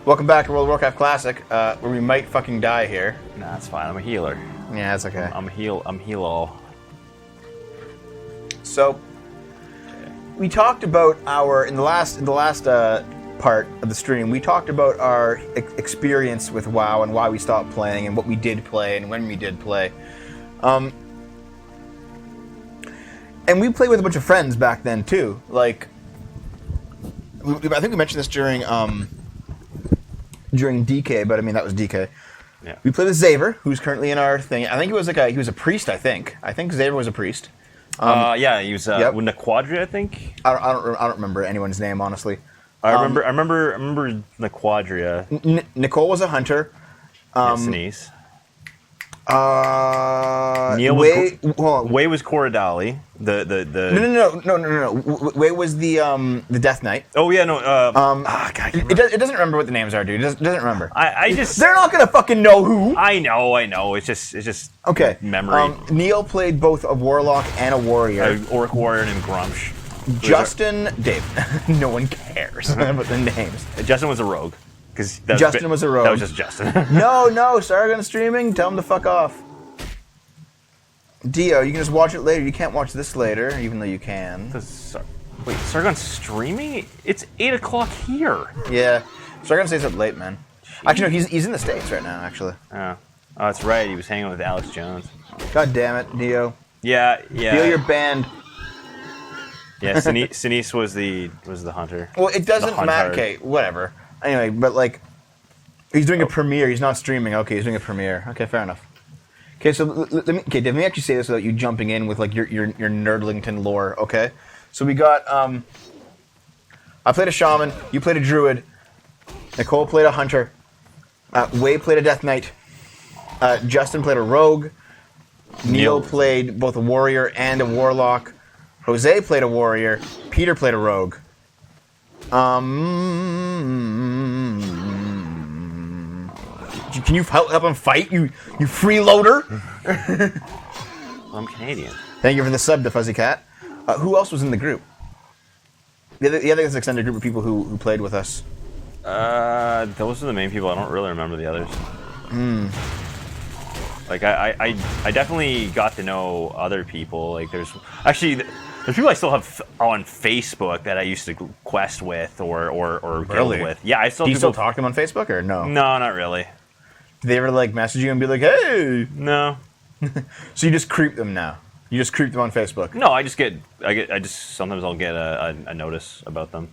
Welcome back to World of Warcraft Classic, where we might fucking die here. Nah, it's fine. I'm a healer. Yeah, that's okay. I'm heal all. So, we talked about in the last part of the stream, we talked about our experience with WoW and why we stopped playing and what we did play and when we did play. And we played with a bunch of friends back then too. Like, I think we mentioned this during DK, but I mean that was DK. Yeah. We played with Xaver, who's currently in our thing. I think he was he was a priest. I think Xaver was a priest. Yeah, he was yep. with Naquadria, I think. I don't remember anyone's name, honestly. I remember Naquadria. Nicole was a hunter. Sinise. Neil Way was Koradali. No. Way was the Death Knight. Oh yeah, no. God, it doesn't remember what the names are, dude. It doesn't remember. I just. They're not gonna fucking know who. I know. It's just. Okay. Memory. Neil played both a warlock and a warrior. An orc warrior named Grumsh. Justin, Dave. No one cares about the names. Justin was a rogue. Justin was a rogue. That was just Justin. No, Sargon streaming. Tell him to fuck off. Dio, you can just watch it later. You can't watch this later, even though you can. Wait, Sargon's streaming? It's 8 o'clock here. Yeah, Sargon stays up late, man. Jeez. Actually, no, he's in the States right now. Actually. Oh, that's right. He was hanging with Alex Jones. God damn it, Dio. Yeah. Dio, you're banned. Yeah, Sinise was the hunter. Well, it doesn't matter. Okay, whatever. Anyway, but like, he's doing a premiere. He's not streaming. Okay, he's doing a premiere. Okay, fair enough. Okay, so let me actually say this without you jumping in with like your Nerdlington lore. Okay, so we got I played a shaman. You played a druid. Nicole played a hunter. Way played a death knight. Justin played a rogue. Neil played both a warrior and a warlock. Jose played a warrior. Peter played a rogue. Can you help him fight, you freeloader? I'm Canadian. Thank you for the sub to Fuzzy Cat. Who else was in the group? The other extended group of people who played with us. Those are the main people. I don't really remember the others. Like I definitely got to know other people. Like there's people I still have on Facebook that I used to quest with or guild with. Yeah, I still. Do you still talk to them on Facebook or no? No, not really. Do they ever like message you and be like, "Hey"? No. So you just creep them now. You just creep them on Facebook. No, I just sometimes I'll get a notice about them.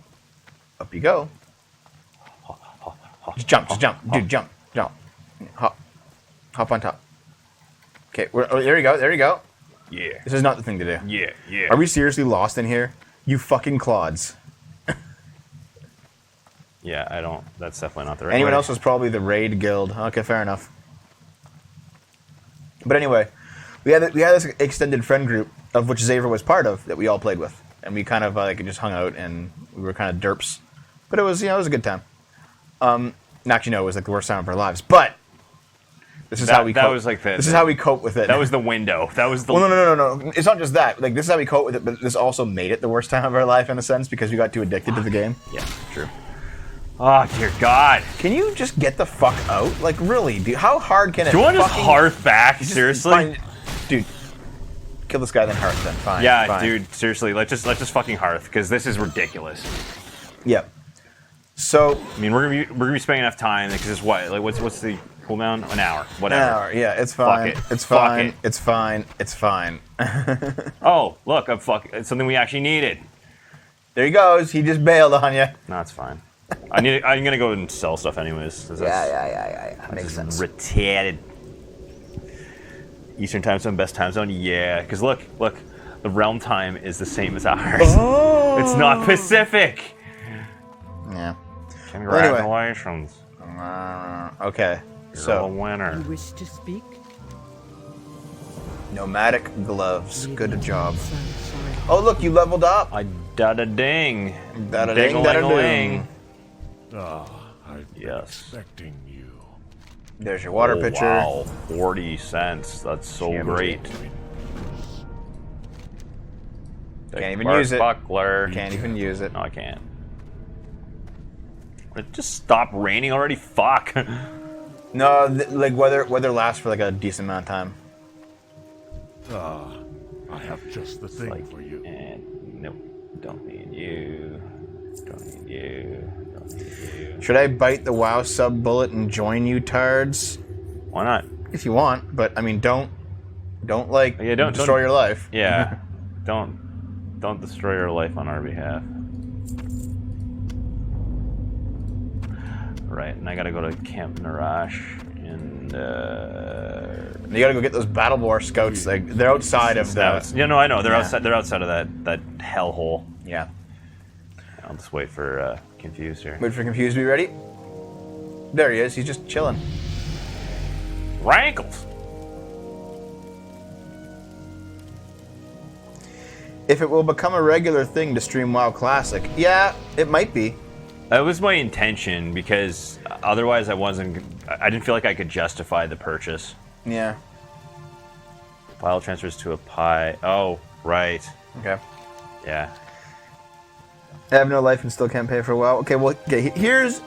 Up you go. Just jump, dude, jump. Hop on top. Okay, there you go. Yeah. This is not the thing to do. Yeah. Are we seriously lost in here? You fucking clods. Yeah, I don't. That's definitely not the right. Anyone way. else was probably the raid guild. Okay, fair enough. But anyway, we had this extended friend group of which Xaver was part of that we all played with, and we kind of like just hung out and we were kind of derps, but it was it was a good time. Actually, no, it was like the worst time of our lives, but. This is how we cope. This is how we cope with it. That was the window. That was the. Well, no. It's not just that. Like, this is how we cope with it, but this also made it the worst time of our life in a sense because we got too addicted to the game. Yeah, true. Oh dear God! Can you just get the fuck out? Like, really, dude? How hard can it? Do you want to just hearth back? Seriously, dude. Kill this guy, then hearth. Then fine. Yeah, fine. Dude. Seriously, let's just fucking hearth because this is ridiculous. Yep. So. I mean, we're gonna be spending enough time because it's what? Like, what's the cooldown? An hour. Whatever. An hour. Yeah, it's fine. It's fine. It's fine. Oh, look! It's something we actually needed. There he goes. He just bailed on you. No, it's fine. I'm gonna go and sell stuff anyways. Yeah. Makes sense. Retarded. Eastern time zone, best time zone. Yeah, because look, the realm time is the same as ours. Oh. It's not Pacific. Yeah. Congratulations. Okay. You're a winner. You wish to speak? Nomadic gloves. Good job. Oh, look, you leveled up. I da-da-ding. Da-da-ding, da-da-ding. I've been expecting you. There's your water pitcher. Wow, 40 cents. That's so great. Can't even use it. Buckler. Can't even use it. No, I can't. It just stopped raining already. Fuck. No, like weather lasts for like a decent amount of time. I have just the thing for you. And nope, don't need you. Don't need you. Don't need you. Should I bite the WoW sub bullet and join you, tards? Why not? If you want, but I mean, don't like destroy your life. Yeah, don't destroy your life on our behalf. Right, and I gotta go to Camp Narash, and you gotta go get those Battle War scouts. Like they're outside of the. Yeah, no, I know they're outside. They're outside of that hellhole. Yeah. I'll just wait for Confused here. Wait for Confused to be ready. There he is. He's just chilling. Rankles. If it will become a regular thing to stream WoW Classic, yeah, it might be. That was my intention because otherwise I didn't feel like I could justify the purchase. Yeah. File transfers to a Pi. Oh, right. Okay. Yeah. I have no life and still can't pay for WoW. Okay, well, here's...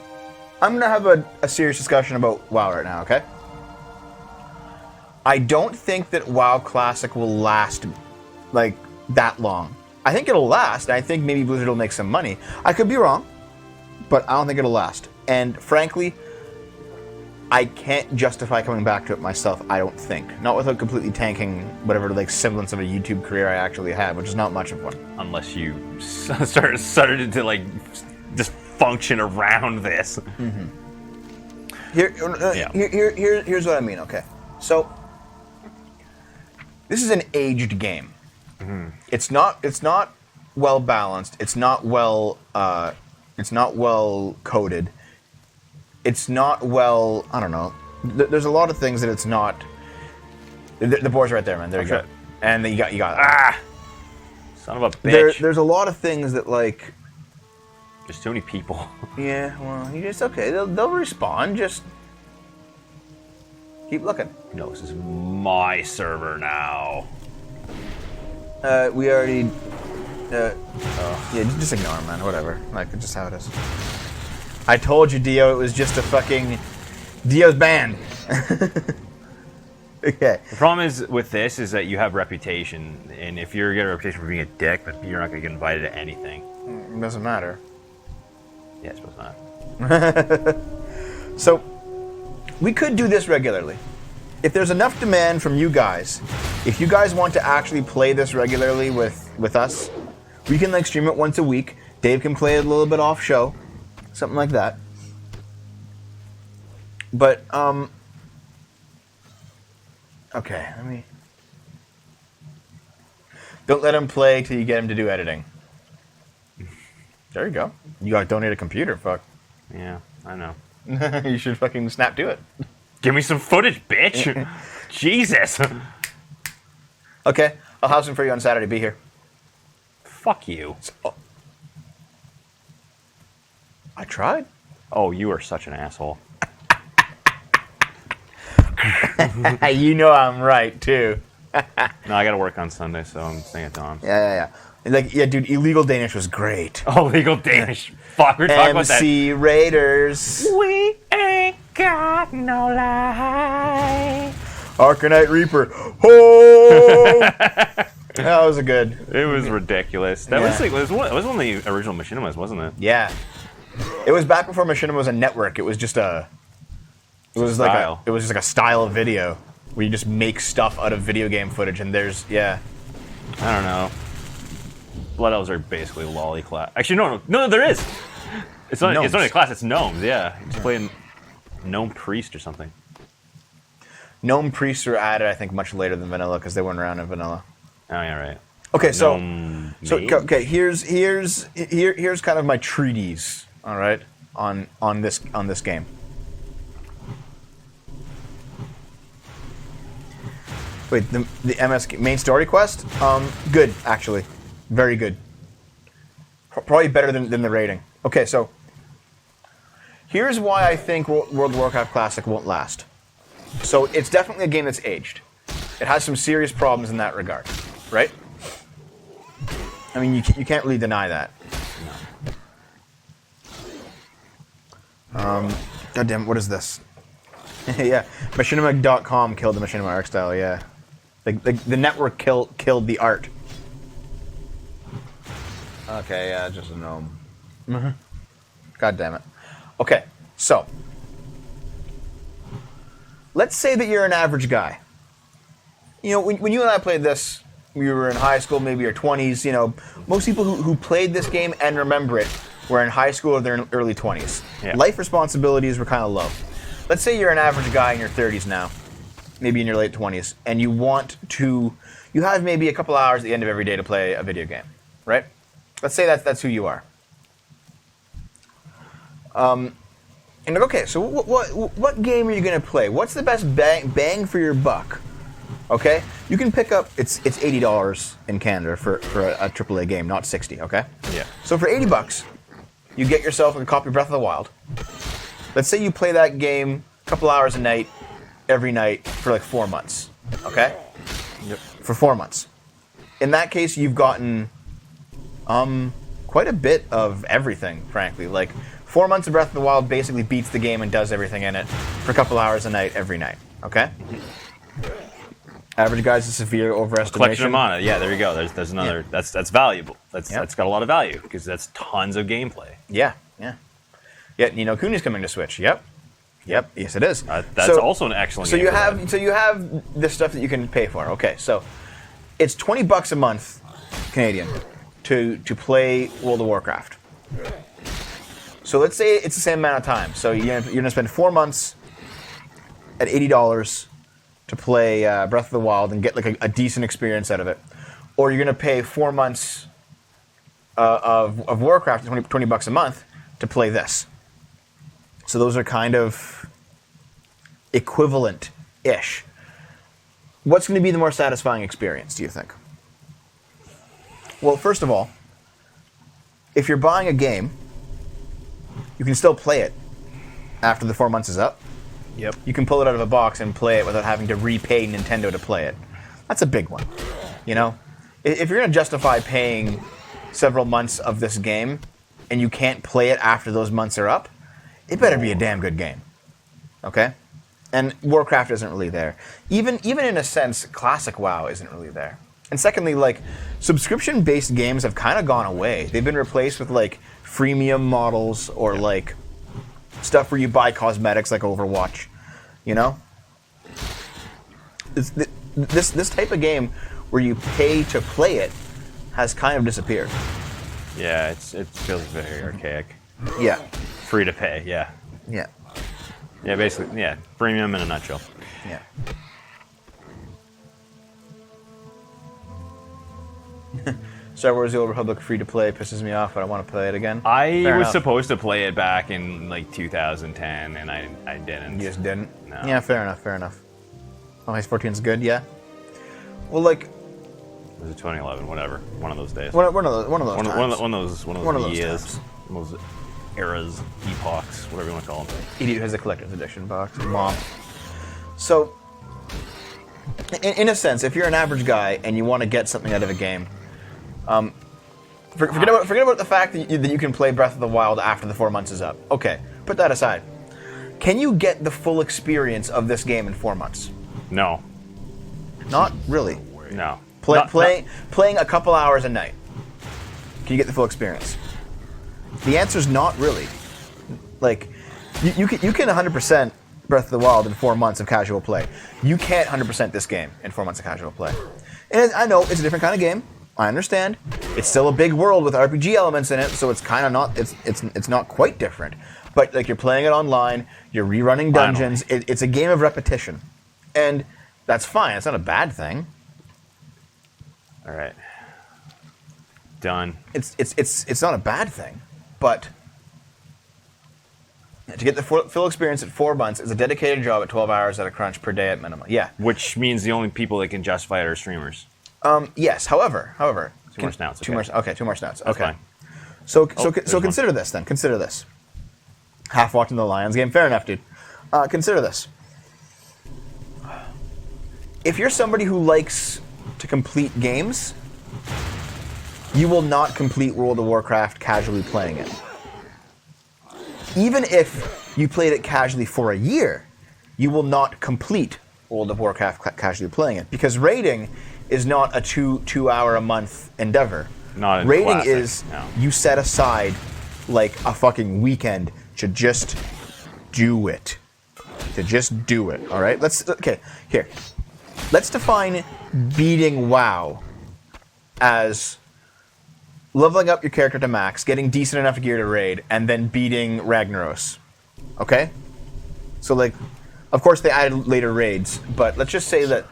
I'm going to have a serious discussion about WoW right now, okay? I don't think that WoW Classic will last, like, that long. I think it'll last, and I think maybe Blizzard will make some money. I could be wrong, but I don't think it'll last. And frankly, I can't justify coming back to it myself, I don't think. Not without completely tanking whatever like semblance of a YouTube career I actually have, which is not much of one. Unless you started to like just function around this. Mm-hmm. Here's what I mean, okay. So, this is an aged game. Mm-hmm. It's not well balanced. It's not well coded. It's not well. I don't know. There's a lot of things that it's not. The board's right there, man. There you go. And then you got. Son of a bitch. There's a lot of things that like. There's too many people. Yeah. Well, you just okay. They'll respawn. Just keep looking. No, this is my server now. We already. Yeah, just ignore him, man. Whatever. Like, it's just how it is. I told you, Dio, it was just a fucking... Dio's banned. Okay. The problem is with this is that you have reputation, and if you're getting a reputation for being a dick, but you're not going to get invited to anything. It doesn't matter. Yeah, I suppose not. So, we could do this regularly. If there's enough demand from you guys, if you guys want to actually play this regularly with us, we can like stream it once a week. Dave can play it a little bit off show. Something like that. But, okay, let me... Don't let him play till you get him to do editing. There you go. You gotta donate a computer, fuck. Yeah, I know. You should fucking snap to it. Give me some footage, bitch! Jesus! Okay, I'll have some for you on Saturday. Be here. Fuck you. I tried. Oh, you are such an asshole. You know I'm right, too. No, I gotta work on Sunday, so I'm staying at Dom's. Yeah. Like, yeah, dude, Illegal Danish was great. Oh, Legal Danish. Fuck, we're talking about that. MC Raiders. We ain't got no lie. Arcanite Reaper. Oh! That was a good. It was ridiculous. That was like, it was one of the original machinimas, wasn't it? Yeah. It was back before Machinima was a network. It was just a... It was just like a style of video where you just make stuff out of video game footage, and there's, yeah. I don't know. Blood Elves are basically lolly class. Actually, no, there is. It's not a class, it's gnomes, yeah. You're just playing Gnome Priest or something. Gnome Priests were added, I think, much later than Vanilla, because they weren't around in Vanilla. Oh, yeah, right. Okay, here's kind of my treatise, all right, on this game. Wait, the MS main story quest? Good, actually. Very good. Probably better than the rating. Okay, so here's why I think World of Warcraft Classic won't last. So it's definitely a game that's aged. It has some serious problems in that regard, right? I mean, you can't really deny that. God damn it, what is this? Yeah, machinima.com killed the Machinima art style, yeah. The network killed the art. Okay, yeah, just a gnome. God damn it. Okay, so. Let's say that you're an average guy. You know, when you and I played this, we were in high school, maybe your 20s, you know, most people who played this game and remember it were in high school or their early 20s. Yeah. Life responsibilities were kind of low. Let's say you're an average guy in your 30s now, maybe in your late 20s, and you have maybe a couple hours at the end of every day to play a video game, right? Let's say that's who you are. And like, okay, so what game are you going to play? What's the best bang for your buck? Okay, you can pick up. It's $80 in Canada for a AAA game, not $60. Okay. Yeah. So for $80, you get yourself a copy of Breath of the Wild. Let's say you play that game a couple hours a night, every night for like 4 months. Okay. Yep. For 4 months. In that case, you've gotten quite a bit of everything, frankly. Like 4 months of Breath of the Wild basically beats the game and does everything in it for a couple hours a night, every night. Okay. Average guy's a severe overestimation. Collection of mana. Yeah, there you go. There's another. Yeah. That's valuable. That's got a lot of value because that's tons of gameplay. Yeah. Ni no Kuni's coming to Switch. Yep. Yes, it is. That's also an excellent. So game you have this stuff that you can pay for. Okay, so it's $20 a month Canadian to play World of Warcraft. So let's say it's the same amount of time. So you're gonna spend 4 months at $80 to play Breath of the Wild and get like a decent experience out of it, or you're gonna pay 4 months of Warcraft, $20 a month to play this. So those are kind of equivalent-ish. What's going to be the more satisfying experience, do you think? Well, first of all, if you're buying a game, you can still play it after the 4 months is up. Yep. You can pull it out of a box and play it without having to repay Nintendo to play it. That's a big one. You know? If you're going to justify paying several months of this game and you can't play it after those months are up, it better be a damn good game. Okay? And Warcraft isn't really there. Even in a sense, classic WoW isn't really there. And secondly, like, subscription-based games have kind of gone away. They've been replaced with, like, freemium models or, like, stuff where you buy cosmetics like Overwatch. You know? This type of game where you pay to play it has kind of disappeared. Yeah, it feels very archaic. Yeah. Free to pay, yeah. Yeah. Yeah, basically, yeah. Premium in a nutshell. Yeah. Star Wars: The Old Republic free to play pisses me off, but I want to play it again. I Fair was enough. supposed to play it back in like 2010, and I didn't. You just didn't? No. Yeah, fair enough. Oh, Ice 14's good, yeah? Well, like... Was it 2011? Whatever. One of those days. One of those One of those years. times. One of those eras, epochs, whatever you want to call them. Idiot has a collector's edition box. Mom. So, in a sense, if you're an average guy and you want to get something out of a game, forget about the fact that you can play Breath of the Wild after the 4 months is up. Okay, put that aside. Can you get the full experience of this game in 4 months? No. Not really. No. Playing a couple hours a night. Can you get the full experience? The answer's not really. Like, you can 100% Breath of the Wild in 4 months of casual play. You can't 100% this game in 4 months of casual play. And I know it's a different kind of game. I understand. It's still a big world with RPG elements in it, so it's kind of not. It's not quite different. But like, you're playing it online, you're rerunning dungeons. It's a game of repetition, and that's fine. It's not a bad thing. All right. Done. It's not a bad thing, but to get the full experience at 4 months is a dedicated job at 12 hours at a crunch per day at minimum. Yeah. Which means the only people that can justify it are streamers. Yes. However. Two more snouts. Two more snouts. That's fine. So there's consider one. this then. Consider this. Half watching the Lions game. Fair enough, dude. Consider this. If you're somebody who likes to complete games, you will not complete World of Warcraft casually playing it. even if you played it casually for a year, you will not complete World of Warcraft casually playing it, because raiding is not a two hour a month endeavor. Not in raiding classic, is no. you set aside like a fucking weekend to just do it. To just do it. All right. Let's define beating WoW as leveling up your character to max, getting decent enough gear to raid, and then beating Ragnaros. Okay? So, like, of course they added later raids, but let's just say that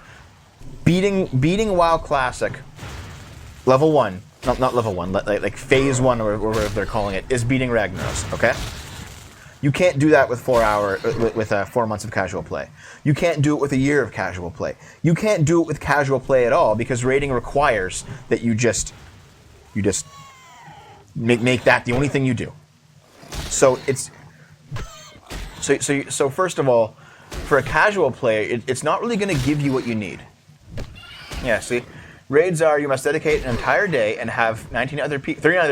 beating WoW Classic, level 1, not level 1, like phase 1 or whatever they're calling it, is beating Ragnaros, okay? You can't do that with 4 months of casual play. You can't do it with a year of casual play. You can't do it with casual play at all, because raiding requires that you just make that the only thing you do. So it's so first of all, for a casual player, it's not really going to give you what you need. Yeah, see, raids are you must dedicate an entire day and have 39 other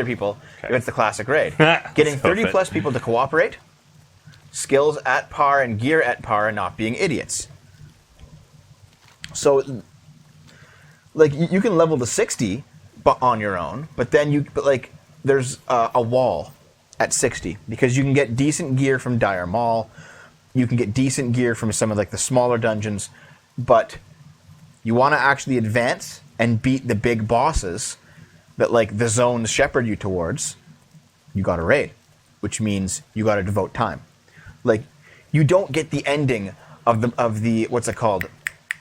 people against the classic raid, getting 30 plus people to cooperate, skills at par and gear at par, and not being idiots. So, like, you can level to 60 on your own, but there's a wall at 60, because you can get decent gear from Dire Maul, you can get decent gear from some of like the smaller dungeons, but you want to actually advance and beat the big bosses that like the zones shepherd you towards, you got to raid, which means you got to devote time. Like, you don't get the ending of the what's it called,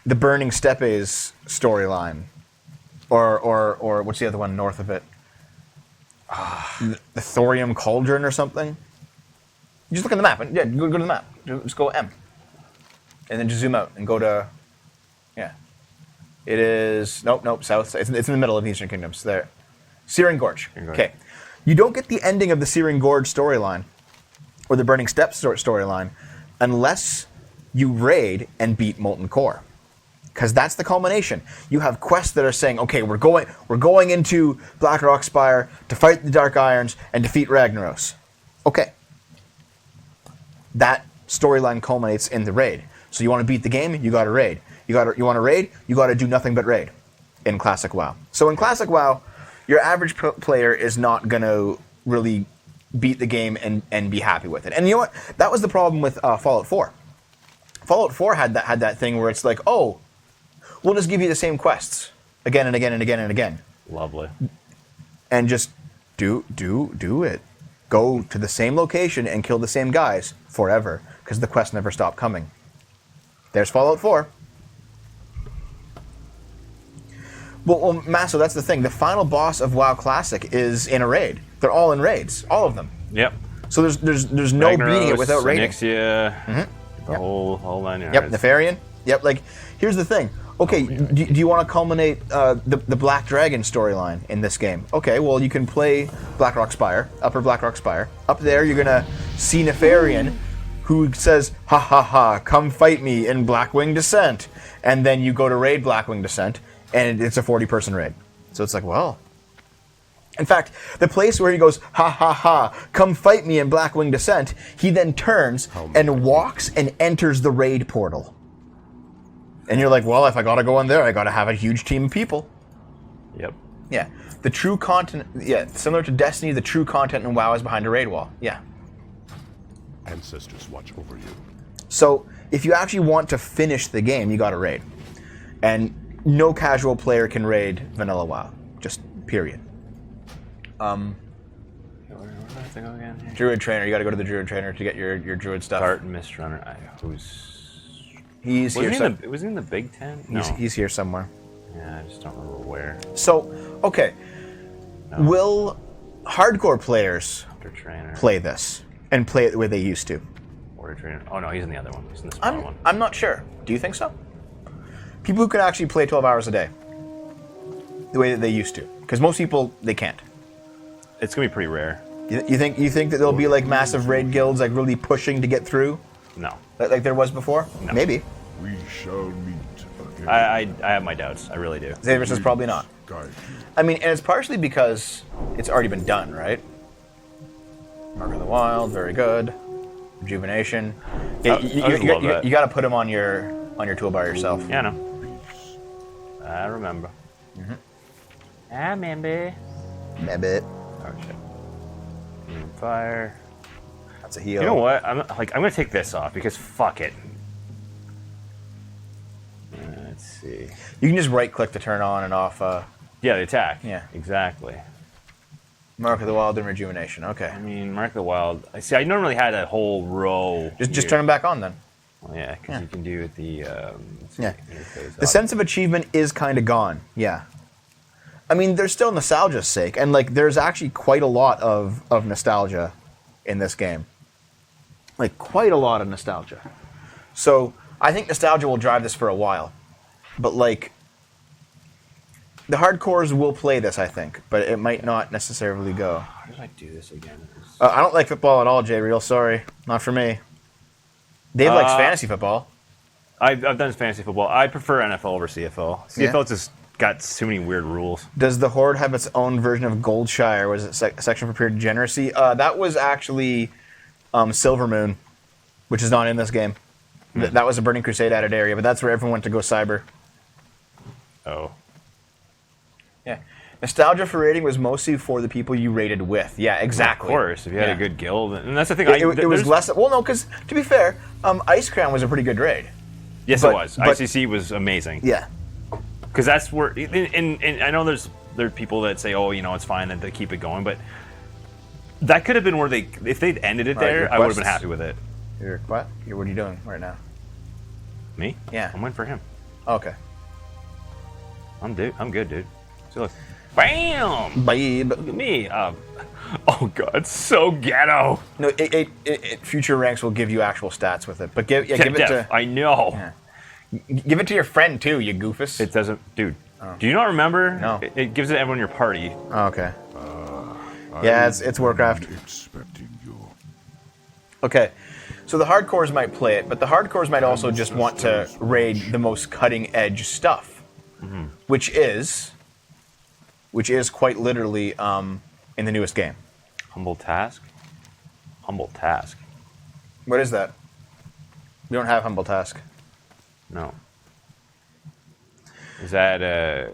the Burning Steppes storyline, or what's the other one north of it? The Thorium Cauldron or something. You just look at the map. And, yeah, go to the map. Just go M, and then just zoom out and go to, yeah. It is nope south. It's in the middle of Eastern Kingdoms. There, Searing Gorge. Okay, you don't get the ending of the Searing Gorge storyline or the Burning Steps storyline unless you raid and beat Molten Core, because that's the culmination. You have quests that are saying, okay, we're going into Blackrock Spire to fight the Dark Irons and defeat Ragnaros. Okay, that storyline culminates in the raid. So you want to beat the game, you got to raid. You want to raid, you got to do nothing but raid in Classic WoW. So in Classic WoW, your average player is not going to really beat the game and be happy with it. And you know what? That was the problem with Fallout 4. Fallout 4 had that thing where it's like, oh, we'll just give you the same quests again and again and again and again. Lovely. And just do it. Go to the same location and kill the same guys forever, because the quests never stop coming. There's Fallout 4. Well, Masso, that's the thing. The final boss of WoW Classic is in a raid. They're all in raids, all of them. Yep. So there's no Ragnaros, beating it without raiding. Nixia, the whole 9 yards. Yep, Nefarian. Yep, like, here's the thing. Okay, do you want to culminate the Black Dragon storyline in this game? Okay, well, you can play Blackrock Spire, Upper Blackrock Spire. Up there, you're going to see Nefarian, who says, ha ha ha, come fight me in Blackwing Descent. And then you go to raid Blackwing Descent, and it's a 40-person raid. So it's like, well. In fact, the place where he goes, ha ha ha, come fight me in Blackwing Descent, he then turns and walks and enters the raid portal. And you're like, well, if I gotta go in there, I gotta have a huge team of people. Yep. Yeah. The true content, yeah, similar to Destiny, the true content in WoW is behind a raid wall. Yeah. Ancestors watch over you. So, if you actually want to finish the game, you gotta raid. And no casual player can raid vanilla WoW. Just period. Where do I have to go again? Here? Druid Trainer, you gotta go to the Druid Trainer to get your Druid stuff. Cart and Mist Runner. He's here. Was he in the Big Tent? No. He's here somewhere. Yeah, I just don't remember where. So, okay. No. Will hardcore players play this and play it the way they used to? Order Trainer. Oh no, he's in the other one. He's in the smaller one. I'm not sure. Do you think so? People who can actually play 12 hours a day, the way that they used to, because most people they can't. It's gonna be pretty rare. You think that there'll be like massive raid guilds like really pushing to get through? No. Like there was before? No. Maybe. We shall meet again. I have my doubts. I really do. Xavier says probably not. I mean, and it's partially because it's already been done, right? Mark of the Wild, very good. Rejuvenation. I love that. You got to put them on your toolbar yourself. Yeah, no. I remember. I remember. Maybe. Oh shit. Fire. That's a heal. You know what? I'm gonna take this off because fuck it. Let's see. You can just right click to turn on and off. Yeah, the attack. Yeah. Exactly. Mark of the Wild and Rejuvenation. Okay. I mean, Mark of the Wild. I see. I normally had a whole row. Just turn them back on then. Well, yeah, because you can do it the. The sense of achievement is kind of gone. Yeah. I mean, there's still nostalgia's sake, and like, there's actually quite a lot of nostalgia in this game. Like, quite a lot of nostalgia. So, I think nostalgia will drive this for a while. But, like, the hardcores will play this, I think, but it might not necessarily go. How did I do this again? I don't like football at all, Jay. Real sorry. Not for me. Dave likes fantasy football. I've done fantasy football. I prefer NFL over CFL. CFL just got too many weird rules. Does the Horde have its own version of Goldshire? Was it section for pure degeneracy? That was actually Silver Moon, which is not in this game. That was a Burning Crusade added area, but that's where everyone went to go cyber. Oh. Yeah. Nostalgia for raiding was mostly for the people you raided with. Yeah, exactly. Of course, if you had a good guild. And that's the thing. It was less... Well, no, because, to be fair, Ice Crown was a pretty good raid. Yes, it was. ICC was amazing. Yeah. Because that's where... And I know there are people that say, oh, it's fine that they keep it going, but that could have been where they... If they'd ended it there, I would have been happy with it. What? What are you doing right now? Me? Yeah. I'm waiting for him. Okay. I'm good, dude. See, look. Bam! Babe. Look at me. Oh, God, so ghetto. No, future ranks will give you actual stats with it, but give it to... I know. Yeah. Give it to your friend, too, you goofus. It doesn't... Dude, do you not remember? No. It gives it to everyone in your party. Oh, okay. Yeah, it's Warcraft. Expecting you. Okay, so the hardcores might play it, but the hardcores might also just want to raid the most cutting-edge stuff, which is quite literally in the newest game. Humble task? Humble task. What is that? We don't have Humble Task. No. Is that a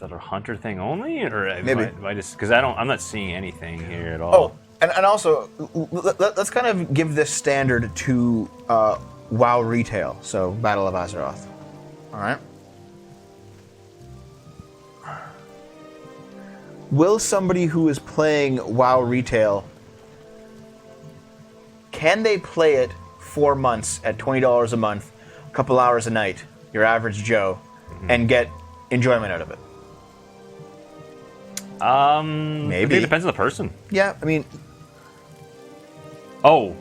hunter thing only, or maybe? Am I just because I'm not seeing anything here at all. Oh, and also let's kind of give this standard to WoW retail. So Battle of Azeroth. All right. Will somebody who is playing WoW retail, can they play it 4 months at $20 a month, a couple hours a night, your average Joe, and get enjoyment out of it? Maybe. It depends on the person. Yeah, I mean... Oh,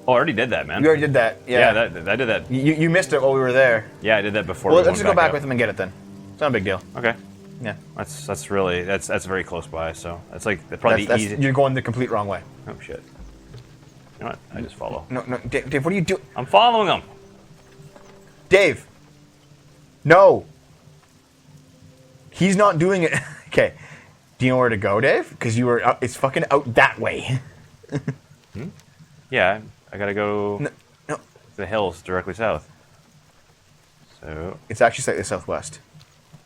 I already did that, man. You already did that. Yeah, I did that. You missed it while we were there. Yeah, I did that before. Well, let's just go back with him and get it then. It's not a big deal. Okay. Yeah. That's very close by. So that's like probably easy. You're going the complete wrong way. Oh shit. You know what? I just follow. No, Dave, what are you doing? I'm following him. Dave. No. He's not doing it. Okay. Do you know where to go, Dave? Because you were. It's fucking out that way. Yeah, I gotta go. No. To the hills directly south. So. It's actually slightly southwest.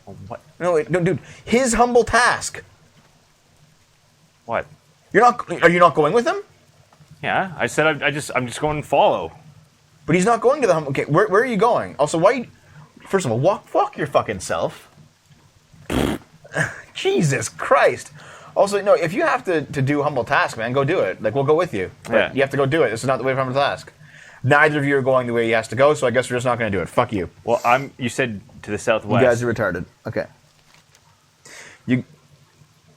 Oh, what? No, wait, no, dude. His humble task. What? Are you not going with him? Yeah, I said I'm just going to follow. But he's not going to the humble. Okay, where are you going? Also, why? First of all, walk your fucking self. Jesus Christ. Also, no, if you have to do humble task, man, go do it. Like, we'll go with you. But Yeah. you have to go do it. This is not the way for humble task. Neither of you are going the way he has to go, so I guess we're just not going to do it. Fuck you. Well, you said to the southwest. You guys are retarded. Okay.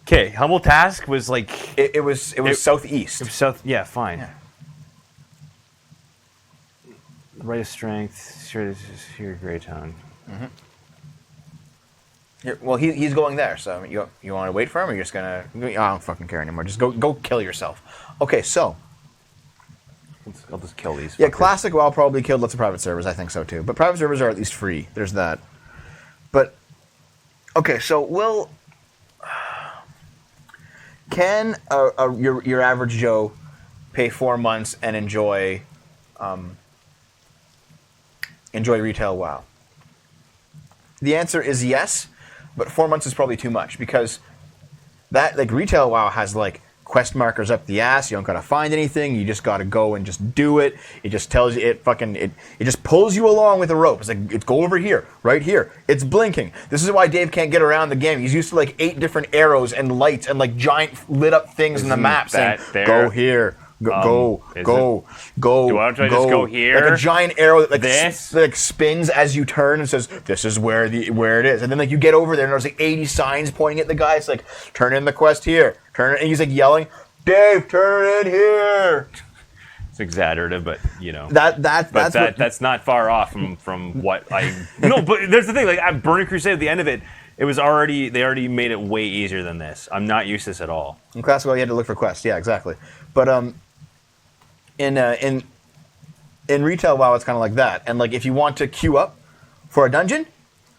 Okay, humble task was like It was southeast. it was south. Yeah, fine. Yeah. Right of strength. Sure, this is here, Greytown. Well, he's going there, so you want to wait for him, or you're just gonna? I don't fucking care anymore. Just go kill yourself. Okay, so I'll just kill these. yeah, fuckers. classic WoW probably killed lots of private servers. I think so too. But private servers are at least free. There's that. But okay, so Can your average Joe pay 4 months and enjoy retail WoW? The answer is yes, but 4 months is probably too much because that like retail WoW has like quest markers up the ass. You don't gotta find anything. You just gotta go and just do it. It just tells you it just pulls you along with a rope. It's like it's go over here, right here. It's blinking. This is why Dave can't get around the game. He's used to like 8 different arrows and lights and like giant lit up things in the map saying go here. Go. Do I just go here? Like a giant arrow that This? spins as you turn and says, "This is where it is." And then like you get over there and there's like 80 signs pointing at the guy. It's like, "Turn in the quest here. Turn it." And he's like yelling, "Dave, turn in here." It's exaggerative, but you know that's not far off from what I. No, but there's the thing. Like at Burning Crusade, at the end of it, they already made it way easier than this. I'm not used to this at all. In Classic WoW, you had to look for quests. Yeah, exactly. But in retail WoW, it's kind of like that. And like if you want to queue up for a dungeon,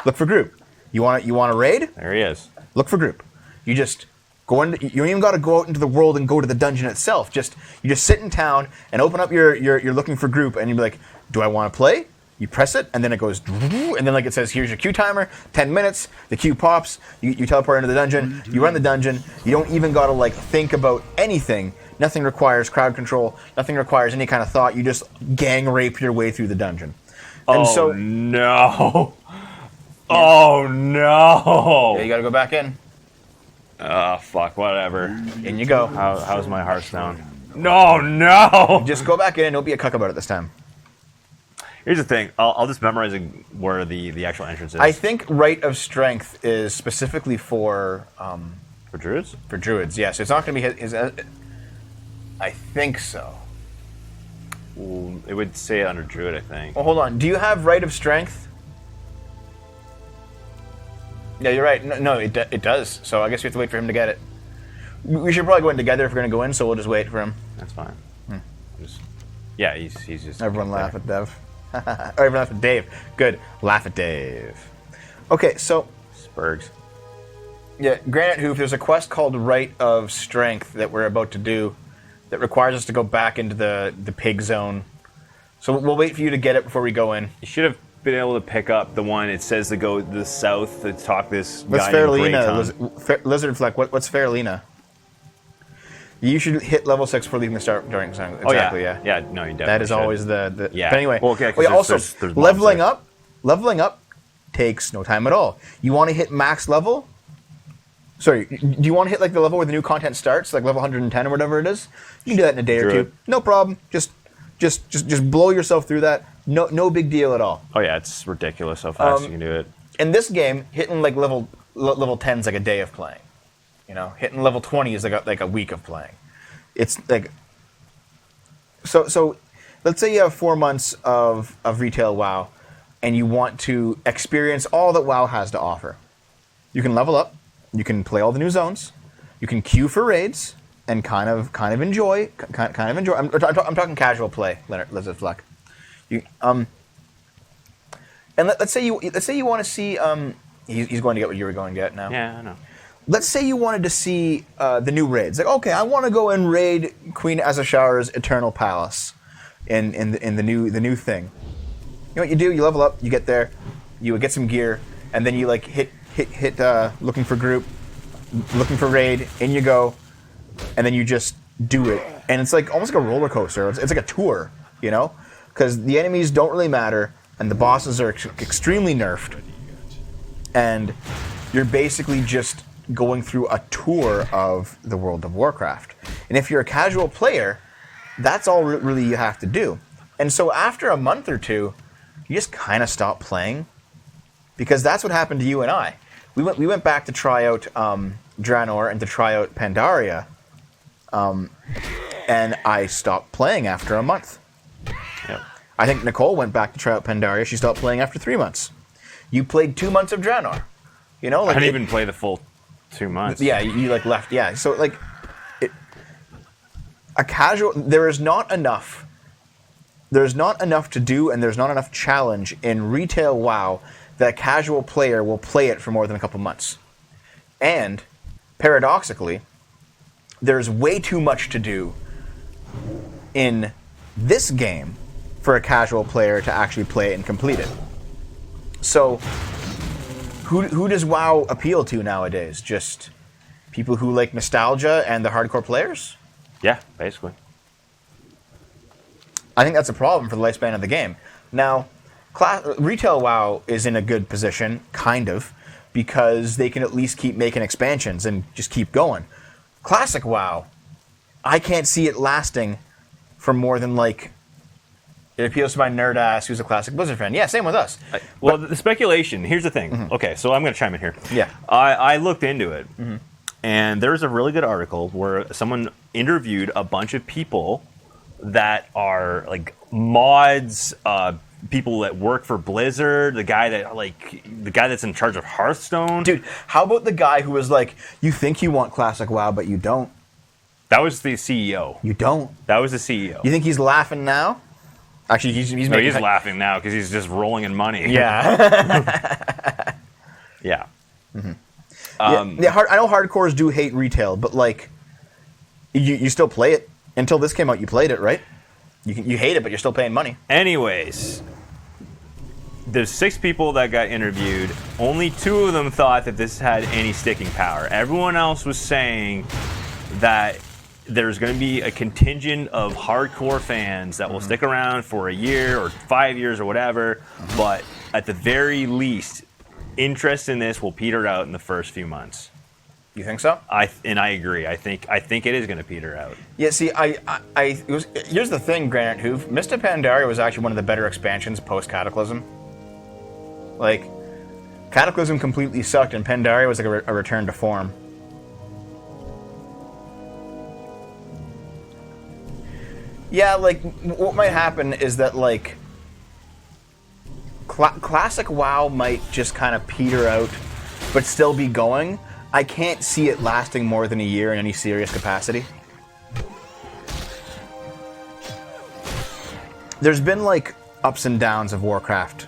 look for group. You want a raid? There he is. Look for group. You just go into. You don't even got to go out into the world and go to the dungeon itself. You just sit in town and open up your looking for group, and you be like, "Do I want to play?" You press it, and then it goes, and then like it says, "Here's your queue timer, 10 minutes." The queue pops. You teleport into the dungeon. You run the dungeon. You don't even got to like think about anything. Nothing requires crowd control. Nothing requires any kind of thought. You just gang rape your way through the dungeon. And no! Yeah. Oh no! Yeah, you got to go back in. Fuck, whatever. In you go. How's my Hearthstone? No! Just go back in and don't be a cuck about it this time. Here's the thing. I'll just memorize where the actual entrance is. I think Rite of Strength is specifically for druids? For druids, yes. It's not going to be his I think so. Ooh, it would say it under druid, I think. Well, hold on. Do you have Rite of Strength? Yeah, you're right. No, it does. So I guess we have to wait for him to get it. We should probably go in together if we're going to go in, so we'll just wait for him. That's fine. He's just... Everyone laugh at Dev. Or everyone laugh at Dave. Good. Laugh at Dave. Okay, so... Spurgs. Yeah, Granite Hoof, there's a quest called Rite of Strength that we're about to do that requires us to go back into the pig zone. So we'll wait for you to get it before we go in. You should have been able to pick up the one. It says to go to the south to talk this What's guy Fairlina? Lizard Fleck, what's Fairlina? You should hit level 6 before leaving the start during exactly, oh, yeah. yeah. Yeah, no, you definitely That is should. always the yeah. But anyway, well, okay, also there's leveling up takes no time at all. You want to hit max level? Sorry, do you want to hit like the level where the new content starts, like level 110 or whatever it is? You can do that in a day or two. No problem. Just blow yourself through that. No big deal at all. Oh yeah, it's ridiculous how fast you can do it. In this game, hitting like level 10 is like a day of playing. You know, hitting level 20 is like a week of playing. It's like so. Let's say you have 4 months of retail WoW, and you want to experience all that WoW has to offer. You can level up. You can play all the new zones. You can queue for raids and kind of enjoy. I'm talking casual play, Lizard Fleck. And let's say you want to see. He's going to get what you were going to get now. Yeah, I know. Let's say you wanted to see the new raids. Like, okay, I want to go and raid Queen Azashar's Eternal Palace in the new thing. You know what you do? You level up. You get there. You would get some gear, and then you like hit looking for group, looking for raid. In you go, and then you just do it. And it's like almost like a roller coaster. It's like a tour, you know, because the enemies don't really matter, and the bosses are extremely nerfed, and you're basically just going through a tour of the world of Warcraft. And if you're a casual player, that's all really you have to do. And so after a month or two, you just kind of stop playing, because that's what happened to you and I. We went back to try out Draenor and to try out Pandaria, and I stopped playing after a month. Yep. I think Nicole went back to try out Pandaria. She stopped playing after 3 months. You played 2 months of Draenor. You know, like I didn't even play the full 2 months. Yeah, you like left. Yeah, so like, a casual. There's not enough to do, and there's not enough challenge in retail WoW that a casual player will play it for more than a couple months. And paradoxically, there's way too much to do in this game for a casual player to actually play it and complete it. So, who does WoW appeal to nowadays? Just people who like nostalgia and the hardcore players? Yeah, basically. I think that's a problem for the lifespan of the game. Now, retail WoW is in a good position, kind of, because they can at least keep making expansions and just keep going. Classic WoW, I can't see it lasting for more than, like, it appeals to my nerd ass who's a classic Blizzard fan. Yeah, same with us. The speculation, here's the thing. Okay, so I'm going to chime in here. Yeah. I looked into it, and there's a really good article where someone interviewed a bunch of people that are, like, mods, people that work for Blizzard, the guy that's in charge of Hearthstone. Dude, how about the guy who was like, you think you want classic WoW, but you don't? That was the CEO. You don't? That was the CEO. You think he's laughing now? Actually, he's laughing now because he's just rolling in money. Yeah. Yeah. I know hardcores do hate retail, but, like, you still play it. Until this came out, you played it, right? You hate it, but you're still paying money. Anyways, there's 6 people that got interviewed. Only 2 of them thought that this had any sticking power. Everyone else was saying that there's going to be a contingent of hardcore fans that will stick around for a year or 5 years or whatever, but at the very least, interest in this will peter out in the first few months. You think so? I agree. I think it is going to peter out. Yeah. See, here's the thing, Granite Hoof. Mist of Pandaria was actually one of the better expansions post Cataclysm. Like, Cataclysm completely sucked, and Pandaria was like a return to form. Yeah, like, what might happen is that, like, classic WoW might just kind of peter out, but still be going. I can't see it lasting more than a year in any serious capacity. There's been, like, ups and downs of Warcraft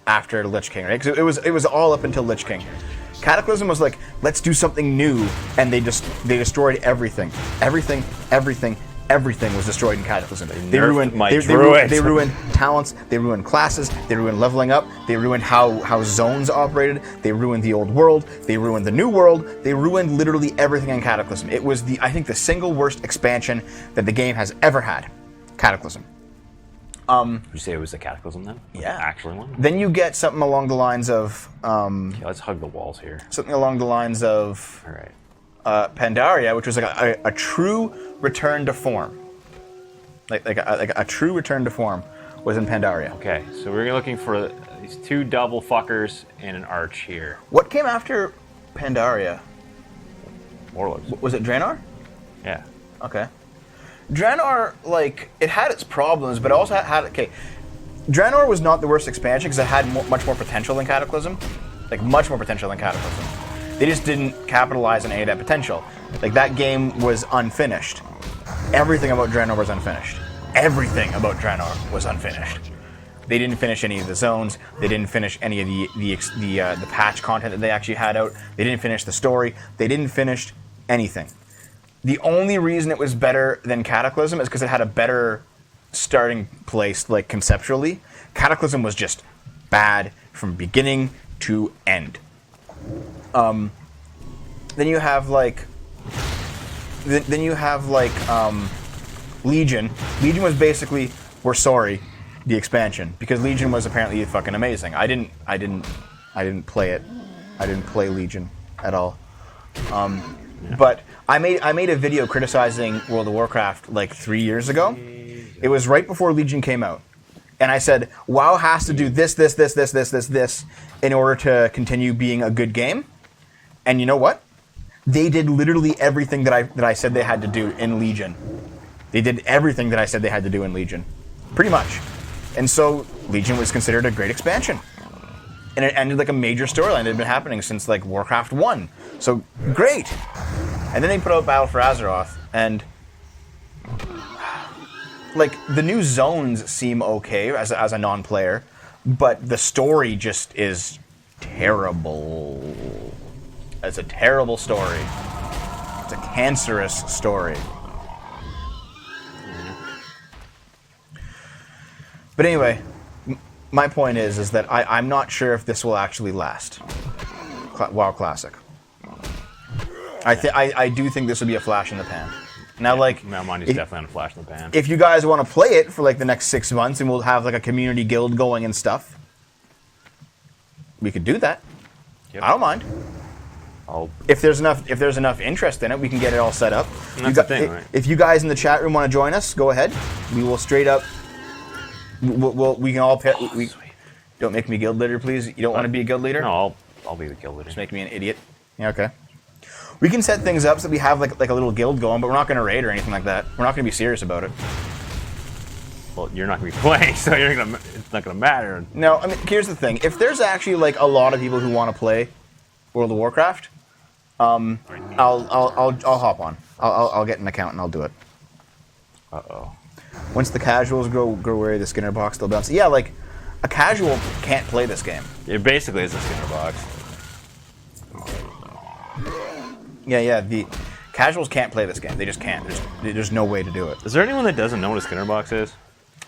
after Lich King, right? Because it was all up until Lich King. Cataclysm was like, let's do something new, and they destroyed everything. Everything was destroyed in Cataclysm. They ruined talents, they ruined classes, they ruined leveling up, they ruined how zones operated, they ruined the old world, they ruined the new world, they ruined literally everything in Cataclysm. It was I think the single worst expansion that the game has ever had. Cataclysm. Would you say it was the Cataclysm then? Yeah. The actual one? Then you get something along the lines of Okay, let's hug the walls here. something along the lines of All right. Pandaria, which was like a true return to form. Like a true return to form was in Pandaria. Okay, so we're looking for these 2 double fuckers and an arch here. What came after Pandaria? Warlords. Was it Draenor? Yeah. Okay. Draenor, like, it had its problems, but it also had okay. Draenor was not the worst expansion because it had much more potential than Cataclysm. Like, much more potential than Cataclysm. They just didn't capitalize on any of that potential. Like, that game was unfinished. Everything about Draenor was unfinished. Everything about Draenor was unfinished. They didn't finish any of the zones. They didn't finish any of the patch content that they actually had out. They didn't finish the story. They didn't finish anything. The only reason it was better than Cataclysm is because it had a better starting place, like, conceptually. Cataclysm was just bad from beginning to end. Then you have Legion. Legion was basically, we're sorry, the expansion, because Legion was apparently fucking amazing. I didn't play it. I didn't play Legion at all. But I made a video criticizing World of Warcraft like 3 years ago. It was right before Legion came out. And I said, WoW has to do this in order to continue being a good game. And you know what? They did literally everything that I said they had to do in Legion. They did everything that I said they had to do in Legion. Pretty much. And so Legion was considered a great expansion. And it ended like a major storyline that had been happening since like Warcraft 1. So great. And then they put out Battle for Azeroth, and like the new zones seem okay as a non-player, but the story just is terrible. It's a terrible story. It's a cancerous story. But anyway, my point is that I'm not sure if this will actually last. WoW Classic. I do think this will be a flash in the pan. Now, like, money's definitely on a flash in the pan. If you guys want to play it for like the next 6 months, and we'll have like a community guild going and stuff, we could do that. Yep. I don't mind. If there's enough interest in it, we can get it all set up. That's the thing, right? If you guys in the chat room want to join us, go ahead. We will straight up. We can all pay. Don't make me guild leader, please. You don't want to be a guild leader? No, I'll be the guild leader. Just make me an idiot. Yeah, okay. We can set things up so that we have like a little guild going, but we're not going to raid or anything like that. We're not going to be serious about it. Well, you're not going to be playing, so it's not going to matter. No, I mean, here's the thing. If there's actually like a lot of people who want to play World of Warcraft, I'll hop on. I'll get an account and I'll do it. Uh-oh. Once the casuals grow weary, the Skinner box still bounces. Yeah, like a casual can't play this game. It basically is a Skinner box. Yeah. The casuals can't play this game. They just can't. There's no way to do it. Is there anyone that doesn't know what a Skinner box is?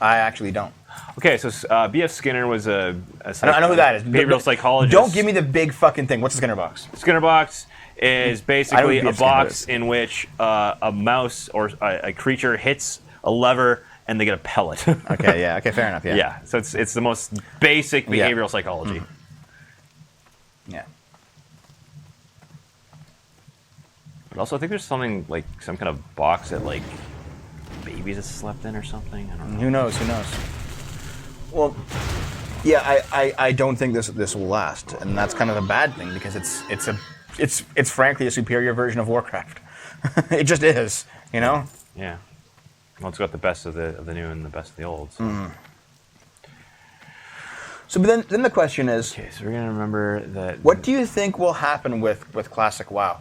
I actually don't. Okay, so B.F. Skinner was a I know who that is. behavioral psychologist. Don't give me the big fucking thing. What's a Skinner box? Skinner box is basically a B.F. box Skinner is. in which a mouse or a creature hits a lever and they get a pellet. Okay, yeah. Okay, fair enough, yeah. Yeah, so it's the most basic behavioral psychology. Yeah. But also, I think there's something like some kind of box that like babies have slept in or something. I don't know. Who knows? Well, yeah, I don't think this will last, and that's kind of a bad thing because it's frankly a superior version of Warcraft. It just is, you know. Yeah. Well, it's got the best of the new and the best of the old. So, So but then the question is, okay, so we're gonna remember that. what do you think will happen with Classic WoW?